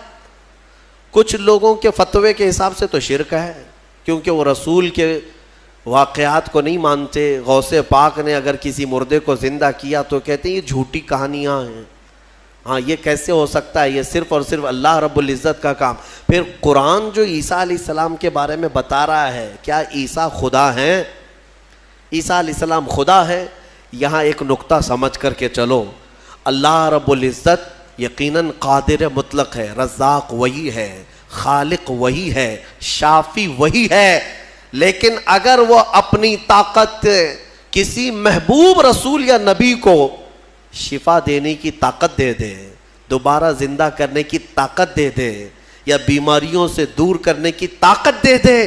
کچھ لوگوں کے فتوے کے حساب سے تو شرک ہے، کیونکہ وہ رسول کے واقعات کو نہیں مانتے. غوث پاک نے اگر کسی مردے کو زندہ کیا تو کہتے ہیں یہ جھوٹی کہانیاں ہیں. ہاں یہ کیسے ہو سکتا ہے، یہ صرف اور صرف اللہ رب العزت کا کام. پھر قرآن جو عیسیٰ علیہ السلام کے بارے میں بتا رہا ہے، کیا عیسیٰ خدا ہیں؟ عیسیٰ علیہ السلام خدا ہے؟ یہاں ایک نقطہ سمجھ کر کے چلو. اللہ رب العزت یقیناً قادر مطلق ہے، رزاق وہی ہے، خالق وہی ہے، شافی وہی ہے. لیکن اگر وہ اپنی طاقت کسی محبوب رسول یا نبی کو شفا دینے کی طاقت دے دے، دوبارہ زندہ کرنے کی طاقت دے دے، یا بیماریوں سے دور کرنے کی طاقت دے دے،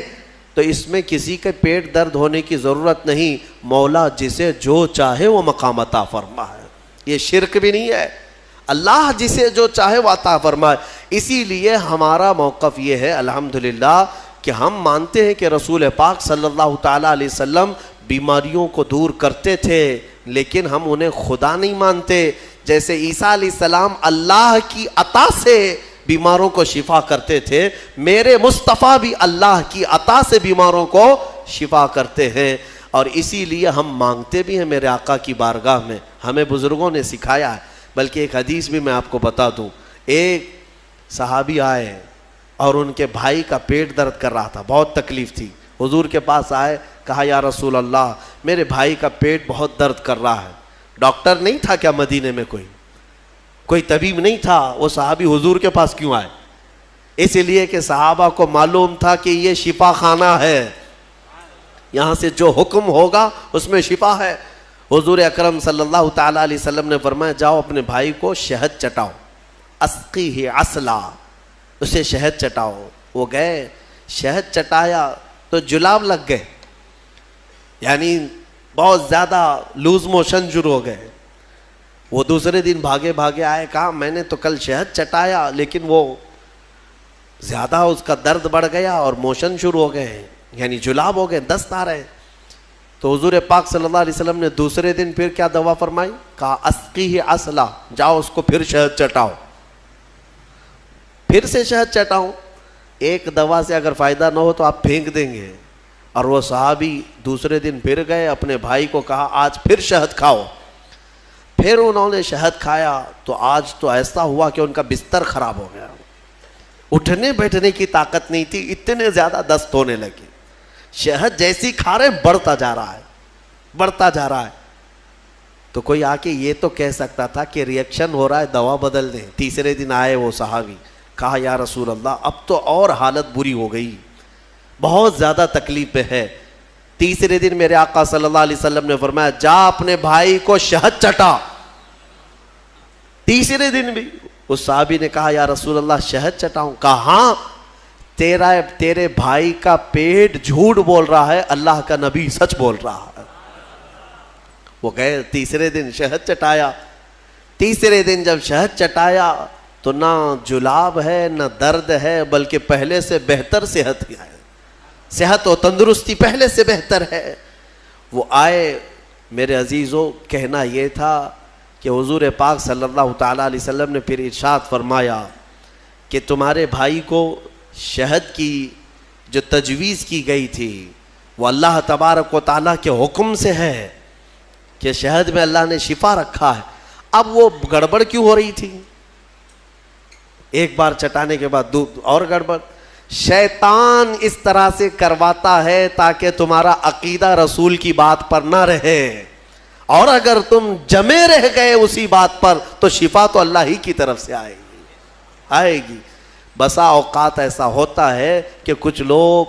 تو اس میں کسی کے پیٹ درد ہونے کی ضرورت نہیں. مولا جسے جو چاہے وہ مقام عطا فرمائے. یہ شرک بھی نہیں ہے. اللہ جسے جو چاہے وہ عطا فرمائے. اسی لیے ہمارا موقف یہ ہے الحمدللہ کہ ہم مانتے ہیں کہ رسول پاک صلی اللہ تعالیٰ علیہ وسلم بیماریوں کو دور کرتے تھے، لیکن ہم انہیں خدا نہیں مانتے. جیسے عیسیٰ علیہ السلام اللہ کی عطا سے بیماروں کو شفا کرتے تھے، میرے مصطفیٰ بھی اللہ کی عطا سے بیماروں کو شفا کرتے ہیں. اور اسی لیے ہم مانگتے بھی ہیں میرے آقا کی بارگاہ میں. ہمیں بزرگوں نے سکھایا ہے. بلکہ ایک حدیث بھی میں آپ کو بتا دوں. ایک صحابی آئے اور ان کے بھائی کا پیٹ درد کر رہا تھا، بہت تکلیف تھی. حضور کے پاس آئے، کہا یا رسول اللہ میرے بھائی کا پیٹ بہت درد کر رہا ہے. ڈاکٹر نہیں تھا کیا مدینے میں؟ کوئی طبیب نہیں تھا. وہ صحابی حضور کے پاس کیوں آئے؟ اس لیے کہ صحابہ کو معلوم تھا کہ یہ شفا خانہ ہے، یہاں سے جو حکم ہوگا اس میں شفا ہے. حضور اکرم صلی اللہ تعالیٰ علیہ وسلم نے فرمایا جاؤ اپنے بھائی کو شہد چٹاؤ، اسقیہ عسلا، اسے شہد چٹاؤ. وہ گئے، شہد چٹایا تو جلاب لگ گئے، یعنی بہت زیادہ لوز موشن شروع ہو گئے. وہ دوسرے دن بھاگے آئے، کہا میں نے تو کل شہد چٹایا لیکن وہ زیادہ اس کا درد بڑھ گیا اور موشن شروع ہو گئے، یعنی جلاب ہو گئے، دست آ رہے. تو حضور پاک صلی اللہ علیہ وسلم نے دوسرے دن پھر کیا دوا فرمائی؟ کہا اسقیہ عسلا، جاؤ اس کو پھر شہد چٹاؤ. پھر سے شہد چٹاؤ. ایک دوا سے اگر فائدہ نہ ہو تو آپ پھینک دیں گے. اور وہ صحابی دوسرے دن پھر گئے، اپنے بھائی کو کہا آج پھر شہد کھاؤ. پھر انہوں نے شہد کھایا تو آج تو ایسا ہوا کہ ان کا بستر خراب ہو گیا، اٹھنے بیٹھنے کی طاقت نہیں تھی، اتنے زیادہ دست ہونے لگے. شہد جیسی کھا رہے بڑھتا جا رہا ہے. تو کوئی آ کے یہ تو کہہ سکتا تھا کہ ریئیکشن ہو رہا ہے دوا بدل دیں. تیسرے دن آئے وہ صحابی، کہا یا رسول اللہ اب تو اور حالت بری ہو گئی، بہت زیادہ تکلیف پہ ہے. تیسرے دن میرے آقا صلی اللہ علیہ وسلم نے فرمایا جا اپنے بھائی کو شہد چٹا. تیسرے دن بھی اس صحابی نے کہا یا رسول اللہ شہد چٹاؤں؟ کہا ہاں، تیرے بھائی کا پیٹ جھوٹ بول رہا ہے، اللہ کا نبی سچ بول رہا ہے. وہ گئے تیسرے دن شہد چٹایا. تیسرے دن جب شہد چٹایا تو نہ جلاب ہے نہ درد ہے، بلکہ پہلے سے بہتر صحت ہے، صحت و تندرستی پہلے سے بہتر ہے. وہ آئے میرے عزیزوں، کہنا یہ تھا کہ حضور پاک صلی اللہ تعالیٰ علیہ وسلم نے پھر ارشاد فرمایا کہ تمہارے بھائی کو شہد کی جو تجویز کی گئی تھی وہ اللہ تبارک و تعالیٰ کے حکم سے ہے کہ شہد میں اللہ نے شفا رکھا ہے. اب وہ گڑبڑ کیوں ہو رہی تھی؟ ایک بار چٹانے کے بعد اور گڑبڑ. شیطان اس طرح سے کرواتا ہے تاکہ تمہارا عقیدہ رسول کی بات پر نہ رہے، اور اگر تم جمے رہ گئے اسی بات پر تو شفا تو اللہ ہی کی طرف سے آئے گی. بسا اوقات ایسا ہوتا ہے کہ کچھ لوگ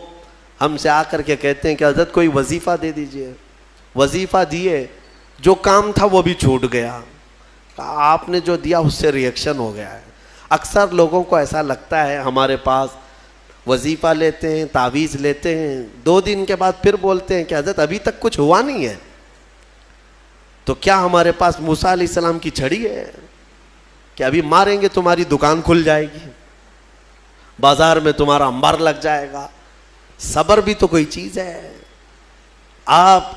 ہم سے آ کر کے کہتے ہیں کہ حضرت کوئی وظیفہ دے دیجئے. وظیفہ دیے، جو کام تھا وہ بھی چھوٹ گیا. آپ نے جو دیا اس سے ریئیکشن ہو گیا ہے. اکثر لوگوں کو ایسا لگتا ہے ہمارے پاس وظیفہ لیتے ہیں، تعویذ لیتے ہیں، 2 دن کے بعد پھر بولتے ہیں کہ حضرت ابھی تک کچھ ہوا نہیں ہے. تو کیا ہمارے پاس موسیٰ علیہ السلام کی چھڑی ہے کہ ابھی ماریں گے تمہاری دکان کھل جائے گی، بازار میں تمہارا انبار لگ جائے گا؟ صبر بھی تو کوئی چیز ہے. آپ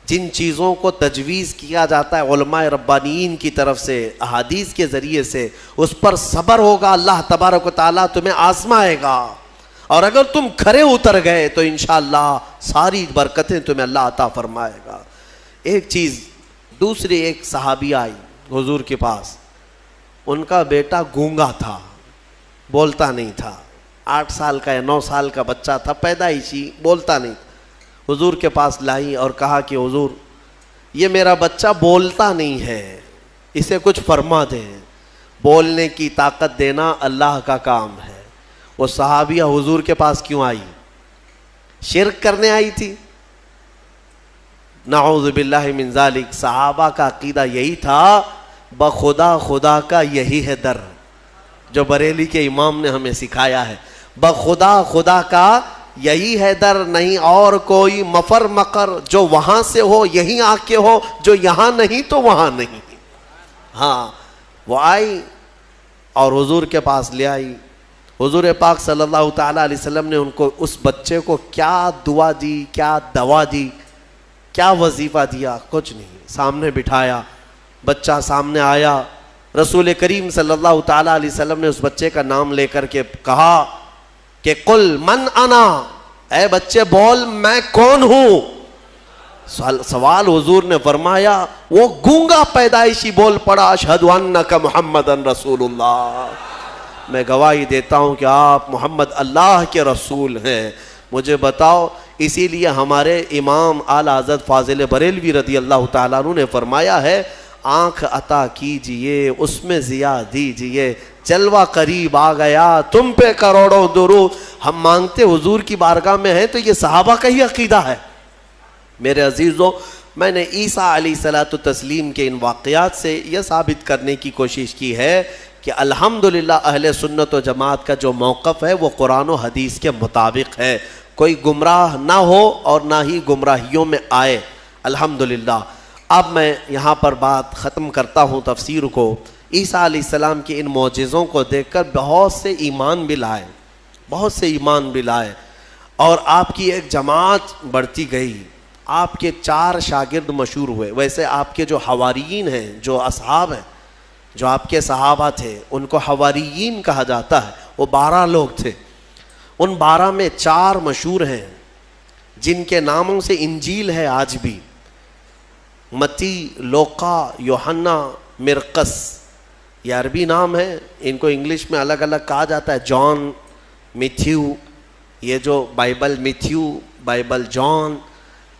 جن چیزوں کو تجویز کیا جاتا ہے علماء ربانیین کی طرف سے احادیث کے ذریعے سے، اس پر صبر ہوگا، اللہ تبارک و تعالیٰ تمہیں آزمائے گا، اور اگر تم کھرے اتر گئے تو انشاءاللہ ساری برکتیں تمہیں اللہ عطا فرمائے گا۔ ایک چیز دوسری، ایک صحابی آئی حضور کے پاس، ان کا بیٹا گونگا تھا، بولتا نہیں تھا، 8 سال کا یا 9 سال کا بچہ تھا، پیدائشی، بولتا نہیں تھا۔ حضور کے پاس لائی اور کہا کہ حضور یہ میرا بچہ بولتا نہیں ہے، اسے کچھ فرما دیں، بولنے کی طاقت دینا اللہ کا کام ہے۔ وہ صحابیہ حضور کے پاس کیوں آئی؟ شرک کرنے آئی تھی؟ نعوذ باللہ من ذالک۔ صحابہ کا عقیدہ یہی تھا، بخدا خدا کا یہی ہے در، جو بریلی کے امام نے ہمیں سکھایا ہے، بخدا خدا کا یہی ہے در، نہیں اور کوئی مفر مقر، جو وہاں سے ہو یہیں آ کے ہو، جو یہاں نہیں تو وہاں نہیں۔ ہاں وہ آئی اور حضور کے پاس لے آئی۔ حضور پاک صلی اللہ تعالیٰ علیہ وسلم نے ان کو، اس بچے کو کیا دعا دی، کیا دوا دی، کیا وظیفہ دیا؟ کچھ نہیں، سامنے بٹھایا، بچہ سامنے آیا، رسول کریم صلی اللہ تعالیٰ علیہ وسلم نے اس بچے کا نام لے کر کے کہا کہ قل من انا، اے بچے بول میں کون ہوں۔ سوال حضور نے فرمایا، وہ گونگا پیدائشی بول پڑا، اشہد انک محمد رسول اللہ، میں گواہی دیتا ہوں کہ آپ محمد اللہ کے رسول ہیں۔ مجھے بتاؤ، اسی لیے ہمارے امام اعلیٰ حضرت فاضل بریلوی رضی اللہ تعالیٰ عنہ نے فرمایا ہے، آنکھ عطا کیجئے اس میں ضیاء دیجئے، جلوہ قریب آ گیا تم پہ کروڑوں درود۔ ہم مانگتے حضور کی بارگاہ میں ہیں تو یہ صحابہ کا ہی عقیدہ ہے۔ میرے عزیزوں، میں نے عیسیٰ علیہ الصلوۃ والتسلیم کے ان واقعات سے یہ ثابت کرنے کی کوشش کی ہے کہ الحمدللہ اہل سنت و جماعت کا جو موقف ہے وہ قرآن و حدیث کے مطابق ہے، کوئی گمراہ نہ ہو اور نہ ہی گمراہیوں میں آئے، الحمدللہ۔ اب میں یہاں پر بات ختم کرتا ہوں تفسیر کو۔ عیسیٰ علیہ السلام کے ان معجزوں کو دیکھ کر بہت سے ایمان بھی لائے، بہت سے ایمان بھی لائے، اور آپ کی ایک جماعت بڑھتی گئی۔ آپ کے 4 شاگرد مشہور ہوئے۔ ویسے آپ کے جو حواریین ہیں، جو اصحاب ہیں، جو آپ کے صحابہ تھے، ان کو حواریین کہا جاتا ہے۔ وہ 12 لوگ تھے، ان 12 میں 4 مشہور ہیں جن کے ناموں سے انجیل ہے آج بھی، متی، لوقا، یوحنا، مرقس۔ یہ عربی نام ہے، ان کو انگلش میں الگ الگ کہا جاتا ہے، جان، میتھیو، یہ جو بائبل میتھیو، بائبل جان،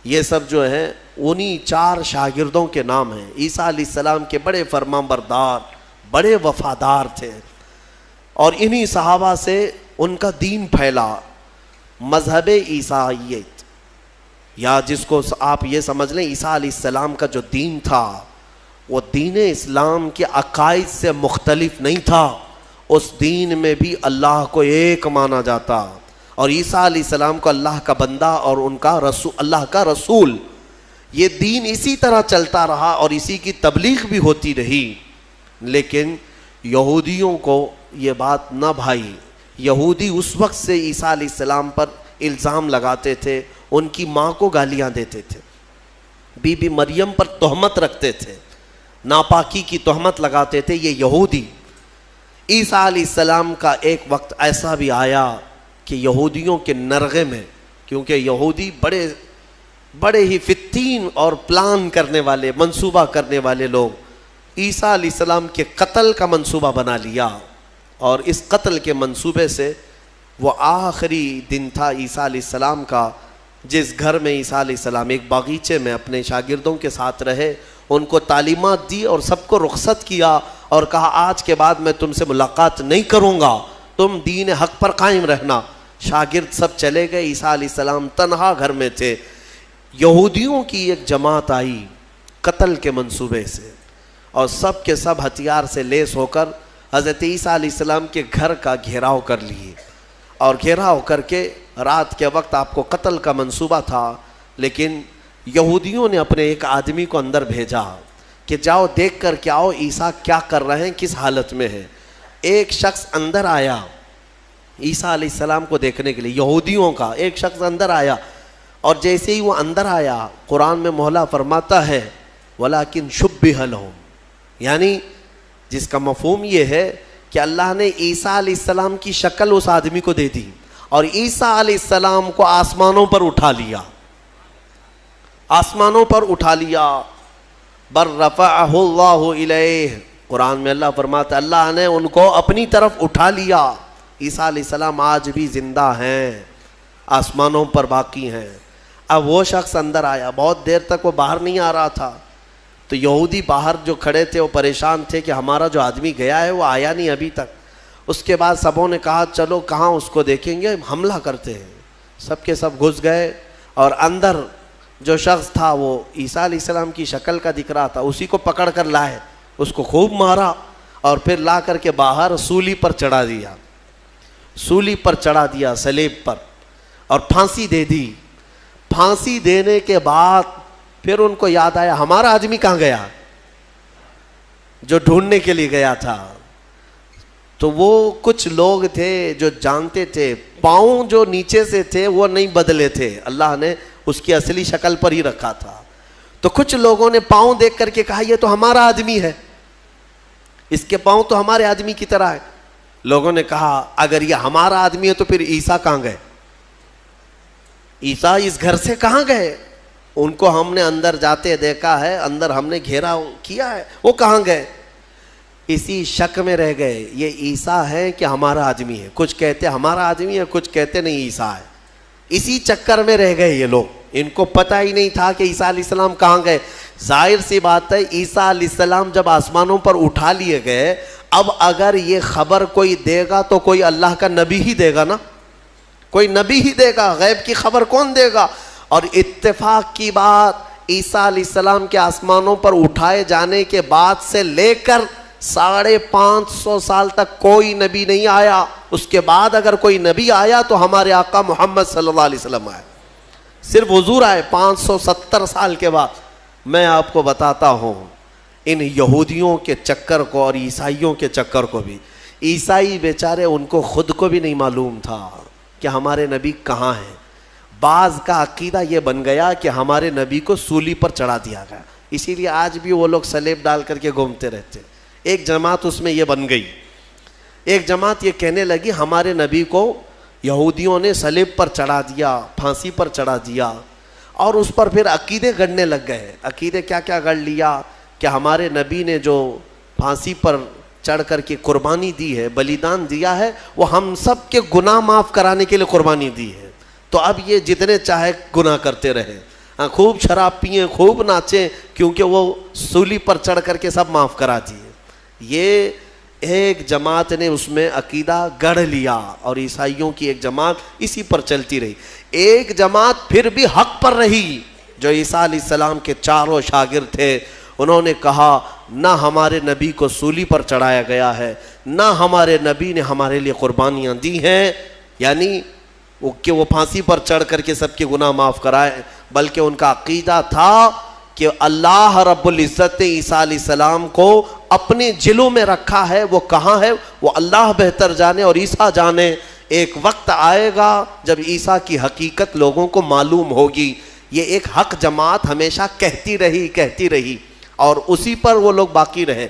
یہ سب جو ہیں انہی 4 شاگردوں کے نام ہیں۔ عیسیٰ علیہ السلام کے بڑے فرمانبردار، بڑے وفادار تھے، اور انہی صحابہ سے ان کا دین پھیلا، مذہب عیسائیت، یا جس کو آپ یہ سمجھ لیں عیسیٰ علیہ السلام کا جو دین تھا وہ دین اسلام کے عقائد سے مختلف نہیں تھا۔ اس دین میں بھی اللہ کو ایک مانا جاتا، اور عیسیٰ علیہ السلام کو اللہ کا بندہ اور ان کا رسول، اللہ کا رسول۔ یہ دین اسی طرح چلتا رہا اور اسی کی تبلیغ بھی ہوتی رہی، لیکن یہودیوں کو یہ بات نہ بھائی۔ یہودی اس وقت سے عیسیٰ علیہ السلام پر الزام لگاتے تھے، ان کی ماں کو گالیاں دیتے تھے، بی بی مریم پر تہمت رکھتے تھے، ناپاکی کی تہمت لگاتے تھے یہ یہودی۔ عیسیٰ علیہ السلام کا ایک وقت ایسا بھی آیا کہ یہودیوں کے نرغے میں، کیونکہ یہودی بڑے ہی فتین اور پلان کرنے والے، منصوبہ کرنے والے لوگ، عیسیٰ علیہ السلام کے قتل کا منصوبہ بنا لیا، اور اس قتل کے منصوبے سے وہ آخری دن تھا عیسیٰ علیہ السلام کا، جس گھر میں عیسیٰ علیہ السلام ایک باغیچے میں اپنے شاگردوں کے ساتھ رہے، ان کو تعلیمات دی اور سب کو رخصت کیا، اور کہا آج کے بعد میں تم سے ملاقات نہیں کروں گا، تم دین حق پر قائم رہنا۔ شاگرد سب چلے گئے، عیسیٰ علیہ السلام تنہا گھر میں تھے۔ یہودیوں کی ایک جماعت آئی قتل کے منصوبے سے، اور سب کے سب ہتھیار سے لیس ہو کر حضرت عیسیٰ علیہ السلام کے گھر کا گھیراؤ کر لیے، اور گھیراؤ کر کے رات کے وقت آپ کو قتل کا منصوبہ تھا، لیکن یہودیوں نے اپنے ایک آدمی کو اندر بھیجا کہ جاؤ دیکھ کر کے آؤ عیسیٰ کیا کر رہے ہیں، کس حالت میں ہے۔ ایک شخص اندر آیا عیسیٰ علیہ السلام کو دیکھنے کے لیے، یہودیوں کا ایک شخص اندر آیا اور جیسے ہی وہ اندر آیا قرآن میں مولا فرماتا ہے وَلَكِنْ شُبِّهَ لَهُمْ، یعنی جس کا مفہوم یہ ہے کہ اللہ نے عیسیٰ علیہ السلام کی شکل اس آدمی کو دے دی اور عیسیٰ علیہ السلام کو آسمانوں پر اٹھا لیا، آسمانوں پر اٹھا لیا. بر رفعہ اللہ الیہ، قرآن میں اللہ فرماتا ہے اللہ نے ان کو اپنی طرف اٹھا لیا. عیسیٰ علیہ السلام آج بھی زندہ ہیں، آسمانوں پر باقی ہیں. اب وہ شخص اندر آیا، بہت دیر تک وہ باہر نہیں آ رہا تھا، تو یہودی باہر جو کھڑے تھے وہ پریشان تھے کہ ہمارا جو آدمی گیا ہے وہ آیا نہیں ابھی تک. اس کے بعد سبوں نے کہا چلو کہاں اس کو دیکھیں گے، حملہ کرتے ہیں. سب کے سب گھس گئے اور اندر جو شخص تھا وہ عیسیٰ علیہ السلام کی شکل کا دکھ رہا تھا، اسی کو پکڑ کر لائے، اس کو خوب مارا اور پھر لا کر کے باہر سولی پر چڑھا دیا، سولی پر چڑھا دیا، صلیب پر، اور پھانسی دے دی. پھانسی دینے کے بعد پھر ان کو یاد آیا ہمارا آدمی کہاں گیا جو ڈھونڈنے کے لیے گیا تھا. تو وہ کچھ لوگ تھے جو جانتے تھے، پاؤں جو نیچے سے تھے وہ نہیں بدلے تھے، اللہ نے اس کی اصلی شکل پر ہی رکھا تھا. تو کچھ لوگوں نے پاؤں دیکھ کر کے کہا یہ تو ہمارا آدمی ہے، اس کے پاؤں تو ہمارے آدمی کی طرح ہے. لوگوں نے کہا اگر یہ ہمارا آدمی ہے تو پھر عیسیٰ کہاں گئے، عیسیٰ اس گھر سے کہاں گئے؟ ان کو ہم نے اندر جاتے دیکھا ہے، اندر ہم نے گھیرا کیا ہے، وہ کہاں گئے؟ اسی شک میں رہ گئے یہ عیسیٰ ہے کہ ہمارا آدمی ہے. کچھ کہتے ہمارا آدمی ہے، کچھ کہتے نہیں عیسیٰ ہے. اسی چکر میں رہ گئے یہ لوگ، ان کو پتہ ہی نہیں تھا کہ عیسیٰ علیہ السلام کہاں گئے. ظاہر سی بات ہے عیسیٰ علیہ السلام جب آسمانوں پر اٹھا لیے گئے، اب اگر یہ خبر کوئی دے گا تو کوئی اللہ کا نبی ہی دے گا نا، کوئی نبی ہی دے گا، غیب کی خبر کون دے گا؟ اور اتفاق کی بات عیسیٰ علیہ السلام کے آسمانوں پر اٹھائے جانے کے بعد سے لے کر 550 سال تک کوئی نبی نہیں آیا. اس کے بعد اگر کوئی نبی آیا تو ہمارے آقا محمد صلی اللہ علیہ وسلم آئے، صرف حضور آئے 570 سال کے بعد. میں آپ کو بتاتا ہوں ان یہودیوں کے چکر کو اور عیسائیوں کے چکر کو بھی، عیسائی بیچارے ان کو خود کو بھی نہیں معلوم تھا کہ ہمارے نبی کہاں ہیں. بعض کا عقیدہ یہ بن گیا کہ ہمارے نبی کو سولی پر چڑھا دیا گیا، اسی لیے آج بھی وہ لوگ صلیب ڈال کر کے گھومتے رہتے. ایک جماعت اس میں یہ بن گئی، ایک جماعت یہ کہنے لگی ہمارے نبی کو یہودیوں نے صلیب پر چڑھا دیا، پھانسی پر چڑھا دیا، اور اس پر پھر عقیدے گڑنے لگ گئے. عقیدے کیا کیا گڑ لیا کہ ہمارے نبی نے جو پھانسی پر چڑھ کر کے قربانی دی ہے، بلیدان دیا ہے، وہ ہم سب کے گناہ معاف کرانے کے لیے قربانی دی ہے. تو اب یہ جتنے چاہے گناہ کرتے رہے، خوب شراب پئیں، خوب ناچیں، کیونکہ وہ سولی پر چڑھ کر کے سب معاف کرا دیے. یہ ایک جماعت نے اس میں عقیدہ گڑھ لیا اور عیسائیوں کی ایک جماعت اسی پر چلتی رہی. ایک جماعت پھر بھی حق پر رہی جو عیسیٰ علیہ السلام کے چاروں شاگرد تھے. انہوں نے کہا نہ ہمارے نبی کو سولی پر چڑھایا گیا ہے، نہ ہمارے نبی نے ہمارے لیے قربانیاں دی ہیں، یعنی کہ وہ پھانسی پر چڑھ کر کے سب کے گناہ معاف کرائے، بلکہ ان کا عقیدہ تھا کہ اللہ رب العزت نے عیسیٰ علیہ السلام کو اپنے جلوں میں رکھا ہے. وہ کہاں ہے وہ اللہ بہتر جانے اور عیسیٰ جانے. ایک وقت آئے گا جب عیسیٰ کی حقیقت لوگوں کو معلوم ہوگی. یہ ایک حق جماعت ہمیشہ کہتی رہی اور اسی پر وہ لوگ باقی رہے.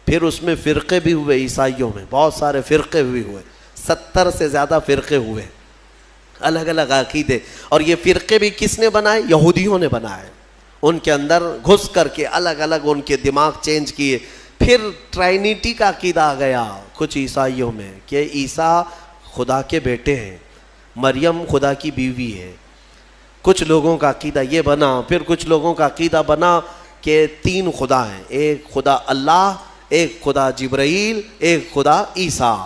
پھر اس میں فرقے بھی ہوئے، عیسائیوں میں بہت سارے فرقے بھی ہوئے، 70 سے زیادہ فرقے ہوئے، الگ الگ عقیدے. اور یہ فرقے بھی کس نے بنائے؟ یہودیوں نے بنائے. ان کے اندر گھس کر کے الگ الگ ان کے دماغ چینج کیے. پھر ٹرائنیٹی کا عقیدہ آ گیا کچھ عیسائیوں میں کہ عیسیٰ خدا کے بیٹے ہیں، مریم خدا کی بیوی ہے. کچھ لوگوں کا عقیدہ یہ بنا. پھر کچھ لوگوں کا عقیدہ بنا کہ 3 خدا ہیں، ایک خدا اللہ، ایک خدا جبرائیل، ایک خدا عیسیٰ.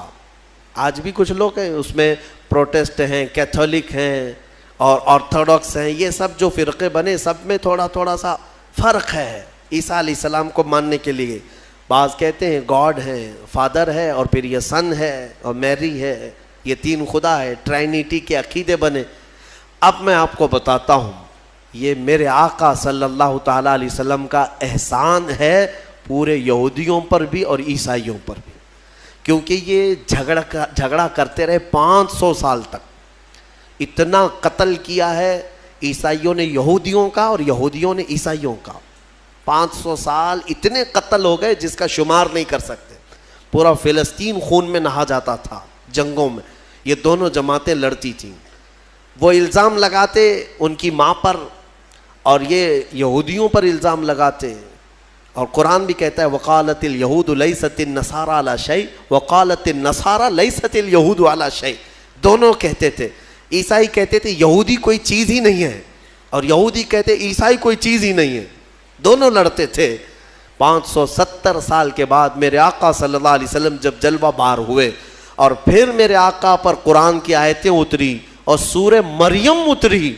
آج بھی کچھ لوگ ہیں اس میں، پروٹسٹ ہیں، کیتھولک ہیں اور آرتھوڈاکس ہیں. یہ سب جو فرقے بنے سب میں تھوڑا تھوڑا سا فرق ہے عیسیٰ علیہ السلام کو ماننے کے لیے. بعض کہتے ہیں گاڈ ہے، فادر ہے، اور پھر یہ سن ہے اور میری ہے، یہ 3 خدا ہے. ٹرائنیٹی کے عقیدے بنے. اب میں آپ کو بتاتا ہوں یہ میرے آقا صلی اللہ تعالیٰ علیہ وسلم کا احسان ہے پورے یہودیوں پر بھی اور عیسائیوں پر بھی، کیونکہ یہ جھگڑا کرتے رہے 500 سال تک. اتنا قتل کیا ہے عیسائیوں نے یہودیوں کا اور یہودیوں نے عیسائیوں کا 500 سال اتنے قتل ہو گئے جس کا شمار نہیں کر سکتے. پورا فلسطین خون میں نہا جاتا تھا جنگوں میں. یہ دونوں جماعتیں لڑتی تھیں. وہ الزام لگاتے ان کی ماں پر اور یہ یہودیوں پر الزام لگاتے. اور قرآن بھی کہتا ہے وقالت الیہود لیست النصارى علی شیء وقالت النصارى لیست الیہود علی شیء. دونوں کہتے تھے. عیسائی کہتے تھے یہودی کوئی چیز ہی نہیں ہے اور یہودی کہتے عیسائی کوئی چیز ہی نہیں ہے. دونوں لڑتے تھے. 570 سال کے بعد میرے آقا صلی اللہ علیہ وسلم جب جلوہ بار ہوئے اور پھر میرے آقا پر قرآن کی آیتیں اتری اور سورہ مریم اتری,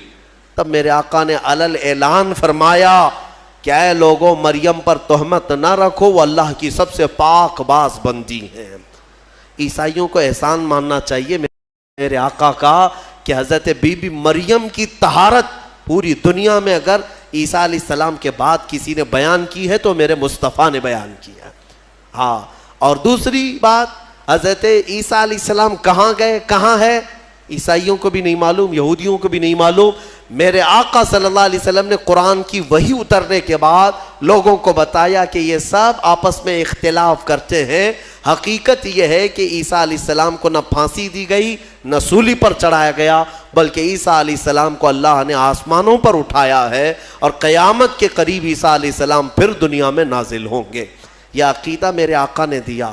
تب میرے آقا نے علل اعلان فرمایا کہ اے لوگوں مریم پر تہمت نہ رکھو, وہ اللہ کی سب سے پاک باز بندی ہیں. عیسائیوں کو احسان ماننا چاہیے میرے آقا کا کہ حضرت بی بی مریم کی طہارت پوری دنیا میں اگر عیسیٰ علیہ السلام کے بعد کسی نے بیان کی ہے تو میرے مصطفیٰ نے بیان کیا. ہاں, اور دوسری بات, حضرت عیسیٰ علیہ السلام کہاں گئے, کہاں ہے, عیسائیوں کو بھی نہیں معلوم, یہودیوں کو بھی نہیں معلوم. میرے آقا صلی اللہ علیہ وسلم نے قرآن کی وحی اترنے کے بعد لوگوں کو بتایا کہ یہ سب آپس میں اختلاف کرتے ہیں. حقیقت یہ ہے کہ عیسیٰ علیہ السلام کو نہ پھانسی دی گئی نہ سولی پر چڑھایا گیا, بلکہ عیسیٰ علیہ السلام کو اللہ نے آسمانوں پر اٹھایا ہے اور قیامت کے قریب عیسیٰ علیہ السلام پھر دنیا میں نازل ہوں گے. یہ عقیدہ میرے آقا نے دیا.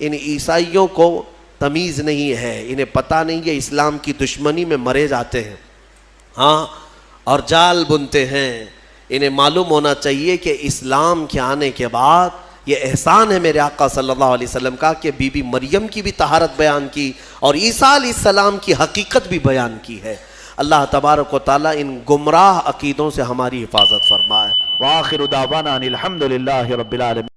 ان عیسائیوں کو تمیز نہیں ہے, انہیں پتہ نہیں ہے اسلام کی دشمنی میں مرے جاتے ہیں, ہاں, اور جال بنتے ہیں. انہیں معلوم ہونا چاہیے کہ اسلام کے آنے کے بعد یہ احسان ہے میرے آقا صلی اللہ علیہ وسلم کا کہ بی بی مریم کی بھی طہارت بیان کی اور عیسیٰ علیہ السلام کی حقیقت بھی بیان کی ہے. اللہ تبارک و تعالیٰ ان گمراہ عقیدوں سے ہماری حفاظت فرمائے. وآخر دعوانا ان الحمد للہ رب العالمین.